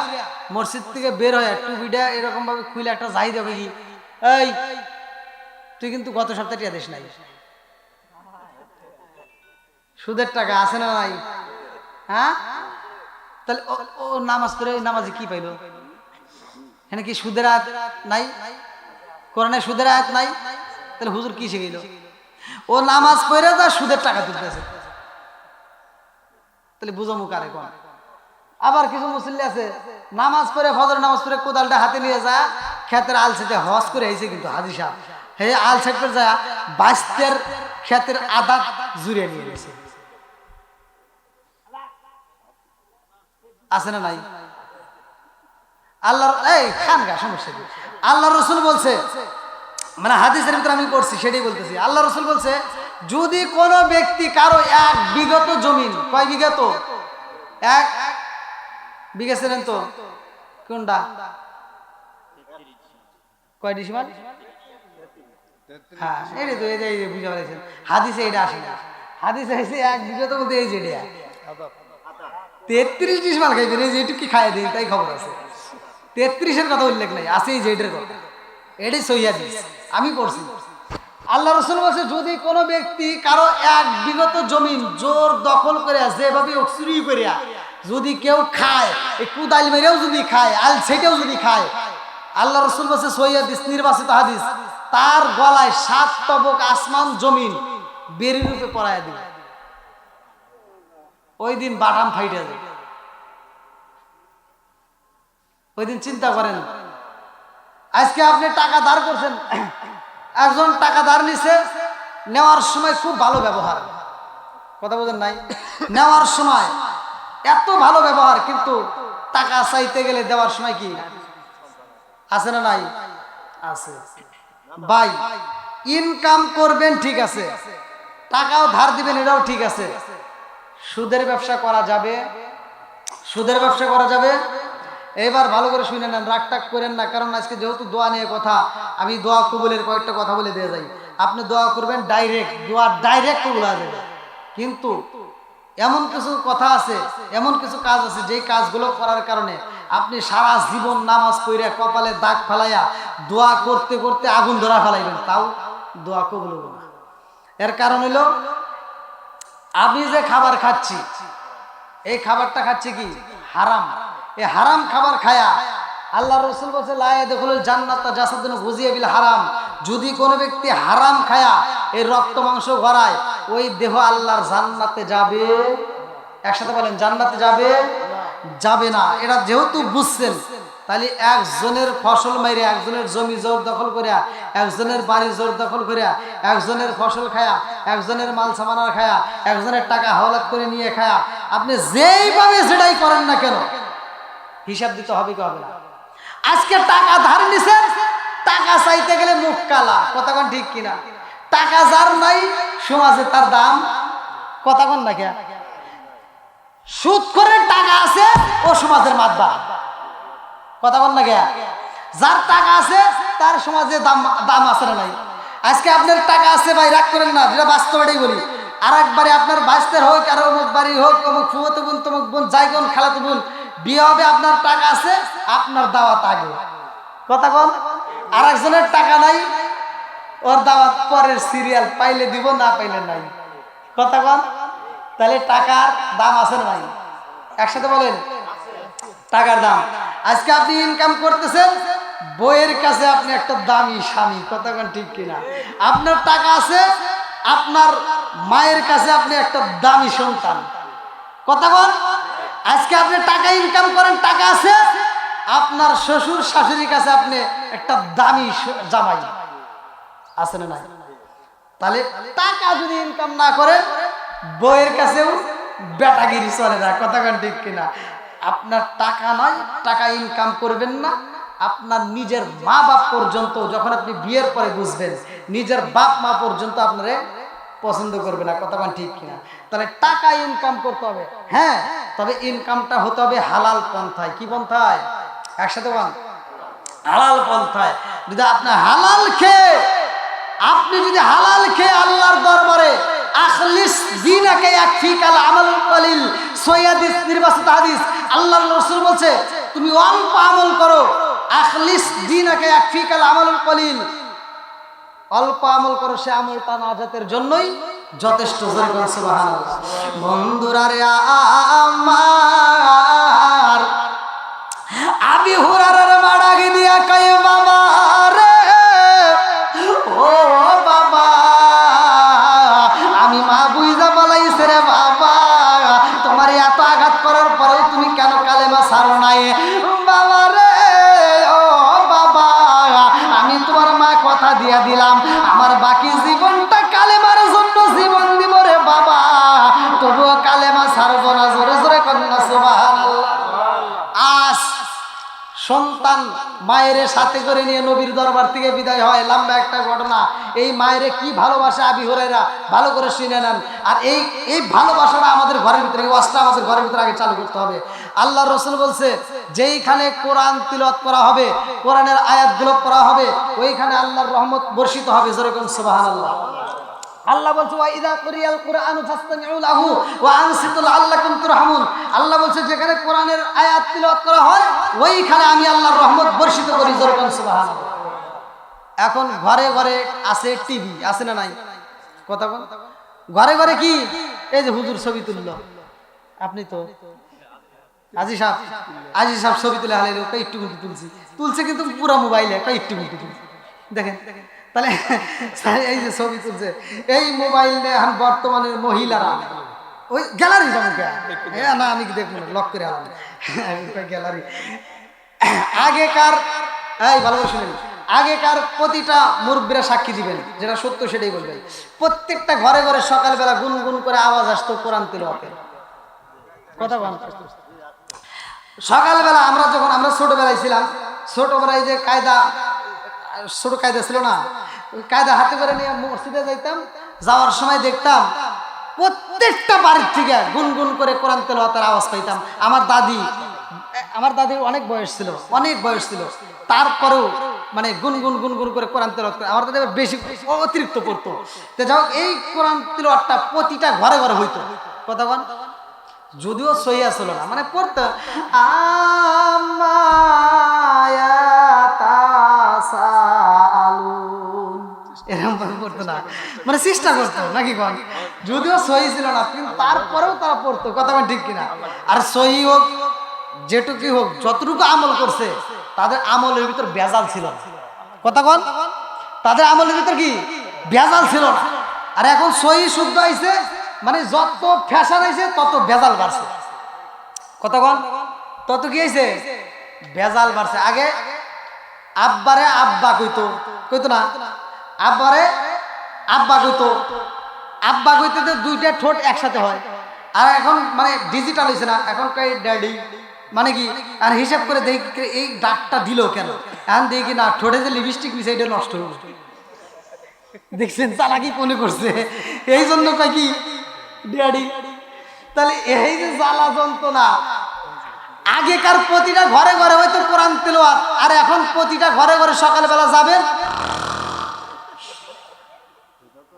A: মসজিদ থেকে বের হয়ে টুপিটা এরকম ভাবে খুলে একটা যাই দেবে কি, এই তুই কিন্তু গত সপ্তাহে টিয়া দিস নাই, সুদের টাকা আছে না নাই? হ্যাঁ, তাহলে ও নামাজ পড়ে নামাজে কি পাইলো? এখানে কি সুদের আয়াত নাই? কোরআনে সুদের আয়াত নাই? তাহলে হুজুর কি শিখাইলো? ও নামাজ পড়ে যা সুদের টাকা তুলতেছে, তাহলে বুঝো মুখ আরে কোন। আবার কিছু মুসল্লি আছে নামাজ পড়ে ফজর নামাজ পড়ে কোদালটা হাতে নিয়ে যায় ক্ষেতের আল সেটে হজ করে আইছে, কিন্তু হাজি সাহেব হে আল সেট করে যায় বাইস্তের ক্ষেতের আদা জুড়ে নিয়ে গেছে, আছে না নাই? আল্লাহর এই খানগা সমস্যা কি? আল্লাহ রসুল বলছে, মানে হাদিসের ভিতরে আমি করছি সেটাই বলতেছি। আল্লাহ রসুল বলছে, যদি কোনো ব্যক্তি কারো 1 বিঘত জমিন, কয় বিঘত? 1 বিঘা ছিলেন তো কোনটা? কয় ডিসিমাল? হ্যাঁ, এই তো এই যে বুঝতে পারছেন, হাদিসে এটা আসে না। হাদিসে এসে 1 বিঘত বলতে এই যে 33 ডিসিমাল খাইবেন, এই যে এটুকু খাই দিন তাই খবর আছে। 33-এর কথা উল্লেখ নাই, আছে এই যে এটার কথা, এটাই সহিহ হাদিস, আমি পড়ছি। আল্লাহ রসুল বলছে, যদি কোনো ব্যক্তি কারো 1 বিঘত জমিন জোর দখল করে যেভাবে চুরি করিয়া যদি কেউ খায়, এই কুদাল মেরেও যদি খায়, আল সেটাও যদি খায়, আল্লাহ রসুল বলছে সহিহ হাদিস, নির্বাচিত হাদিস, তার গলায় 7 তবক আসমান জমিন বেরি রূপে পরাইয়া দিবে। ওই দিন বাটাম ফাইটে যাবে। ওই দিন চিন্তা করেন, আজকে আপনি টাকা ধার করছেন, একজন টাকা ধার নিছে, নেওয়ার সময় খুব ভালো ব্যবহার, কথা বোঝেন নাই? নেওয়ার সময় এত ভালো ব্যবহার, কিন্তু টাকা চাইতে গেলে দেওয়ার সময় কি আছে না নাই? আছে। ভাই, ইনকাম করবেন ঠিক আছে, টাকাও ধার দিবেন এটাও ঠিক আছে, সুদের ব্যবসা করা যাবে? সুদের ব্যবসা করা যাবে? এবার ভালো করে শুনে নেন, রাগ টাগ করেন না, কারণ আজকে যেহেতু দোয়া নিয়ে কথা, আমি দোয়া কবুলের কয়েকটা কথা বলে দিয়ে যাই। আপনি দোয়া করবেন ডাইরেক্ট, দোয়া ডাইরেক্ট কবুল হয়ে যাবে। কিন্তু এমন কিছু কথা আছে, এমন কিছু কাজ আছে, যেই কাজগুলো করার কারণে আপনি সারা জীবন নামাজ পড়ে কপালে দাগ ফেলাইয়া দোয়া করতে করতে আগুন ধরা ফেলাইবেন, তাও দোয়া কবুল হবে না। এর কারণ হলো, আমি যে খাবার খাচ্ছি, এই খাবারটা খাচ্ছি কি হারাম। এই হারাম খাবার খায়া আল্লাহ রসুল বলছে, লা ইয়াদখুলুল জান্নাতা জাসাদুন গুযিয়া বিল হারাম, যদি কোনো ব্যক্তি হারাম খায়া এই রক্ত মাংস গড়ায়, ওই দেহ আল্লাহর জান্নাতে যাবে? একসাথে বলেন, জান্নাতে যাবে? যাবে না। এটা যেহেতু বুঝছেন, তাহলে একজনের ফসল মাইরে, একজনের জমি জোর দখল করিয়া, একজনের বাড়ি জোর দখল করিয়া, একজনের ফসল খায়া, একজনের মাল সামানার খায়া, একজনের টাকা হাওলাত করে নিয়ে খায়া, আপনি যেইভাবে যেটাই করেন না কেন, হিসাব দিতে হবে কি হবে না? আজকে টাকা ধার নিছেন, টাকা চাইতে গেলে মুখ কালা, কথা কোন ঠিক কিনা? টাকা যার নাই সমাজে তার দাম, কথা কোন না কে? সুদ করে টাকা আছে ও সমাজের মাতবা, কথা কোন না কে? যার টাকা আছে তার সমাজে দাম আছে না নাই? আজকে আপনার টাকা আছে ভাই, রাগ করেন না, যেটা বাস্তব এটাই বলি। আর একবারে আপনার বাইস্তের হোক, আর অমুক বাড়ি হোক, অমুক ফুয়তো বোন, তমুক বোন, যাই বোন, খালাতো বোন বিয়ে হবে, আপনার টাকা আছে, আপনার দাওয়াত আগে, কথা কন। আর একজনের টাকা নাই, ওর দাওয়াত পরের সিরিয়াল, পাইলে দিব না পাইলে নাই। কথা কন। তাহলে টাকার দাম আছে না নাই? একসাথে বলেন, টাকার দাম। আজকে আপনি ইনকাম করতেছেন, বইয়ের কাছে আপনি একটা দামি স্বামী। কথা কন ঠিক কিনা? আপনার টাকা আছে, আপনার মায়ের কাছে আপনি একটা দামি সন্তান। কথা কন। আজকে আপনি টাকা ইনকাম করেন, টাকা আছে, আপনার শ্বশুর শাশুড়ির কাছে আপনি একটা দামি জামাই। আছে না নাই? তাহলে টাকা যদি ইনকাম না করে, বইয়ের কাছেও বেটাগিরি চলে না। কথা কন ঠিক কিনা? আপনার টাকা নয়, টাকা ইনকাম করবেন না, আপনার নিজের মা বাপ পর্যন্ত, যখন আপনি বিয়ের পরে বুঝবেন, নিজের বাপ মা পর্যন্ত আপনারে পছন্দ করবে না। কথা কন ঠিক কিনা? তাহলে টাকা ইনকাম করতে হবে, হ্যাঁ, তবে ইনকামটা হতে হবে হালাল পন্থায়। কি পন্থায়? একসাথে বল, হালাল পন্থায়। যদি আপনি হালাল খেয়ে, আপনি যদি হালাল খেয়ে আল্লাহর দরবারে আখলিস দীনাকা ইয়াকফিকাল আমালুল কলিল, সহিহ হাদিস, নির্বাচিত হাদিস, আল্লাহর রাসূল বলছে তুমি অল্প আমল করো, আখলিস দীনাকা ইয়াকফিকাল আমালুল কলিল, অল্প আমল করো, সে আমলটা নাজাতের জন্যই যথেষ্ট। সুবহানাল্লাহ। বন্ধুরা রে আমার, আবি হুরায়রার মাড়াগে দিয়া কয় বাবা রে, ও বাবা, আমি মা বুইজা বলাইছে রে বাবা, তোমার এত আঘাত করার পরেও তুমি কেন কালেমা ছাড়ো নাই? বাবা রে, ও বাবা, আমি তোমার মা কথা দিয়া দিলাম, আমার বাকি জীবনটা কালেমার জন্য জীবন দিব রে বাবা, তবুও কালেমা ছাড়বো না। জোরে জোরে কন্যা সুবহানাল্লাহ। আজ সন্তান মায়ের সাথে করে নিয়ে নবীর দরবার থেকে বিদায় হয়, লম্বা একটা ঘটনা। এই মায়ের কি ভালোবাসা আবি হুরায়রা, ভালো করে শুনে নেন। আর এই ভালোবাসাটা আমাদের ঘরের ভিতরে, এই ওয়াজটা আমাদের ঘরের ভিতরে আগে চালু করতে হবে। আল্লাহর রাসূল বলছে, যেইখানে কোরআন তিলাওয়াত করা হবে, কোরআনের আয়াতগুলো পড়া হবে, ওইখানে আল্লাহর রহমত বর্ষিত হবে। যেরকম সুবহানাল্লাহ। আল্লাহ বলছে ওয়া ইযা কুরিয়াল কুরআনু ফাসতামিউ লাহু ওয়া আনসিতু লাআল্লাকুম তুরহামুন। আল্লাহ বলছে যেখানে কোরআনের আয়াত তিলাওয়াত করা হয়, ওইখানে আমি আল্লাহর রহমত বর্ষিত করি। যেরকম সুবহানাল্লাহ। এখন ঘরে ঘরে আছে টিভি, আছে না নাই? কথা বল। ঘরে ঘরে কি, এই যে হুজুর ছবি তুললো, আপনি তো আজি সাহেব ছবি তুলে হালাইলো, একটু তুলছে, কিন্তু পুরো মোবাইলে একটু তুলছে। দেখেন, তাহলে এই যে ছবি তুলছে, এই মোবাইল নিয়ে এখন বর্তমানের মহিলারা ওই গ্যালারি না, আমি দেখবো না, লক করে আলাম গ্যালারি। আগেকার, এই ভালো করে শুনেন, আগেকার প্রতিটা মুরব্বীরা সাক্ষী দিবেন, যেটা সত্য সেটাই বলবেন। প্রত্যেকটা ঘরে ঘরে সকালবেলা গুনগুন করে আওয়াজ আসতো কোরআন তিলাওয়াতের। কথা বল। সকালবেলা আমরা ছোটবেলায় ছিলাম, ছোটবেলায় যে ছোট কায়দা ছিল না, ওই কায়দা হাতে করে নিয়ে মসজিদে যাইতাম, যাওয়ার সময় দেখতাম প্রত্যেকটা বাড়ির থেকে গুনগুন করে কোরআন তেলাওয়াতের আওয়াজ পাইতাম। আমার দাদির অনেক বয়স ছিল, তারপরেও মানে গুনগুন করে কোরআন তেলাওয়াত করে। আমার দাদি বেশি অতিরিক্ত পড়তো। তো যাও, এই কোরআন তেলাওয়াতটা প্রতিটা ঘরে ঘরে হইতো। কথা বল। যদিও সহিয়া ছিল না, মানে পড়তো এরকম পড়তো না, মানে চেষ্টা করতো নাকি কন, যদিও সহি ছিল না, কিন্তু তারপরেও তারা পড়তো। কথা বল ঠিক কিনা? আর সহি হোক যেটুকুই হোক, যতটুকু আমল করছে, তাদের আমলের ভিতর ভেজাল ছিল না। কথা বল। তাদের আমলের ভিতর কি ভেজাল ছিল না। আর এখন সহি শুদ্ধ আইছে, মানে যত ফ্যাশন হয়েছে তত ভেজাল বাড়ছে। কতক্ষণ তত কি হয়েছে? ভেজাল বাড়ছে। আগে আব্বারে আব্বা কইতো না, আব্বারে আব্বা কইতে দুইটা ঠোঁট একসাথে হয়। আর এখন মানে ডিজিটাল হয়েছে না, এখন কই ড্যাডি, মানে কি, আর হিসাব করে দেখি এই ডাকটা দিল কেন, এখন দেখি না ঠোঁটে যে লিপস্টিক মিশে এটা নষ্ট হয়ে গেছে। দেখছেন চালাকি মনে করছে, এই জন্য কয় কি ড্যাডি। তাহলে এই যে জ্বালা যন্ত্রণা, আগেকার প্রতিটা ঘরে ঘরে হয়তো কোরআন তেলাওয়াত, আর এখন প্রতিটা ঘরে ঘরে সকালবেলা যাবেন,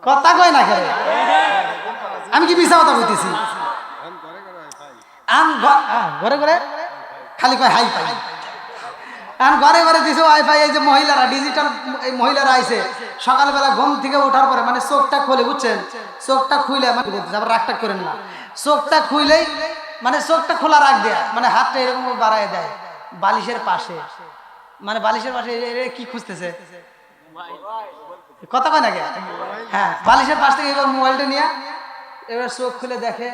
A: কথা কয় না কেন? আমি কি মিছা কথা কইতেছি? ঘরে ঘরে খালি কয় হাই পাই, এখন ঘরে ঘরে দিছে ওয়াইফাই। এই যে মহিলারা ডিজিটাল এই মহিলারা আইছে সকালবেলা ঘুম থেকে ওঠার পরে মানে চোখটা খুলে, বুঝছেন, চোখটা খুইলে মানে বলতেছে, আবার রাগটা করেন না, চোখটা খুইলেই মানে চোখটা খোলা রাখ দেয়া, মানে হাতটা এরকম বাড়ায় দেয় বালিশের পাশে, মানে বালিশের পাশে কি খুঁজতেছে, কথা কয় নাকি? হ্যাঁ, বালিশের পাশ থেকে এবার মোবাইলটা নিয়ে এবার চোখ খুলে দেখে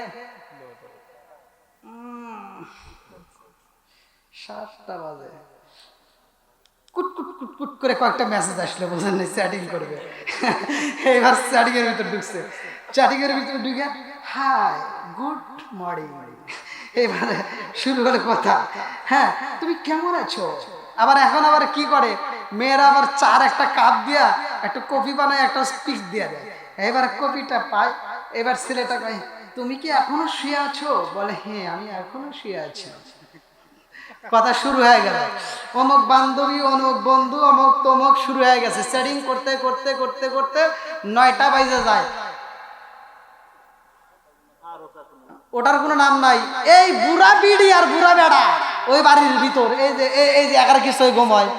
A: 7টা বাজে, কুট কুট কুট কুট করে কয়েকটা মেসেজ আসলো, বুঝলেন, চ্যাটিং করবে। এইবার চ্যাটিং এর ভিতর ঢুকছে, চ্যাটিং এর ভিতরে ঢুকে হাই গুড মর্নিং, এবারে শুরু হলো কথা, হ্যাঁ তুমি কেমন আছো। আবার এখন আবার কি করে মেয়েরা আবার চার একটা কাপ দিয়া একটা কফি বানায় একটা স্পিচ দিয়া দেয়, এবার কফিটা পায়, এবার ছেলেটা কয় তুমি কি এখনো শুয়ে আছো, বলে হ্যাঁ আমি এখনো শুয়ে আছি। কথা শুরু হয়ে গেল, অমুক বান্ধবী অমুক বন্ধু অমুক তমুক শুরু হয়ে গেছে, চ্যাটিং করতে করতে করতে করতে 9টা বাজে যায়, ওটার কোনো নাম নাই। এই বুড়া বিড়ি আর বুড়া বেড়া ওই বাড়ির ভিতর এই যে একার কিছু ঘুম হয়,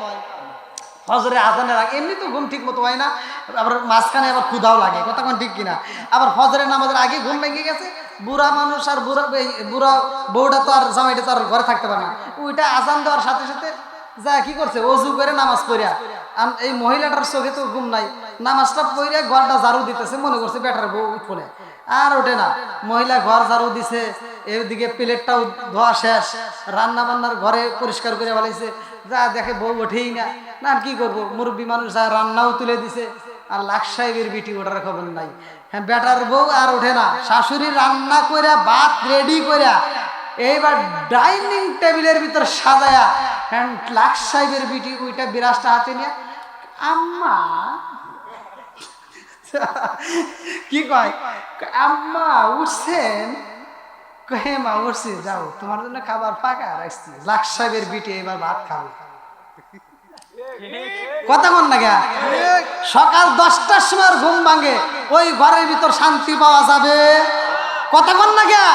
A: ফজরের আজানের আগে এমনি তো ঘুম ঠিক মতো হয় না, আবার মাঝখানে আবার ক্ষুধাও লাগে, কথা কোন ঠিক কিনা। আবার ফজরের নামাজের আগে ঘুম ভেঙে গেছে, বুড়া মানুষ আর বুড়া বউটা তো আর জামাইটা তো আর ঘরে থাকতে পারে না, ওইটা আজান দেওয়ার সাথে সাথে যা কি করছে ওযু করে নামাজ পড়িয়া, এই মহিলাটার চোখে তো ঘুম নাই, নামাজটা পড়িয়া ঘরটা ঝাড়ু দিতেছে, মনে করছে বেটার বউ উঠে আর ওঠে না, মহিলা ঘর ঝাড়ু দিছে, এদিকে প্লেটটাও ধোয়া শেষ, রান্না বান্নার ঘরে পরিষ্কার করে ফেলাইছে, যা দেখে বউ ওঠেই না, না আর কি করবো, মুরব্বী মানুষ যা রান্নাও তুলে দিছে, আর লাখ সাহেবের বিটি ওঠার খবর নাই। হ্যাঁ, বেটার বউ আর ওঠে না, শাশুড়ি রান্না করে ভাত রেডি করে এইবার ডাইনিং টেবিলের ভিতর সাজায়া, হ্যাঁ লাখ সাহেবের বিটি ওইটা বিরাজটা হাতে নিয়ে আম্মা কি কয়, আম্মা উঠছেন, হে মা উঠছি, যাও তোমার জন্য খাবার ফাঁকা রাখছি, লাখ সাহেবের বিটি এবার ভাত খাবে, কথা বল না গা। সকাল 10টার সময় ঘুম ভাঙে, ওই ঘরের ভিতর শান্তি পাওয়া যাবে, কথা বল না গা।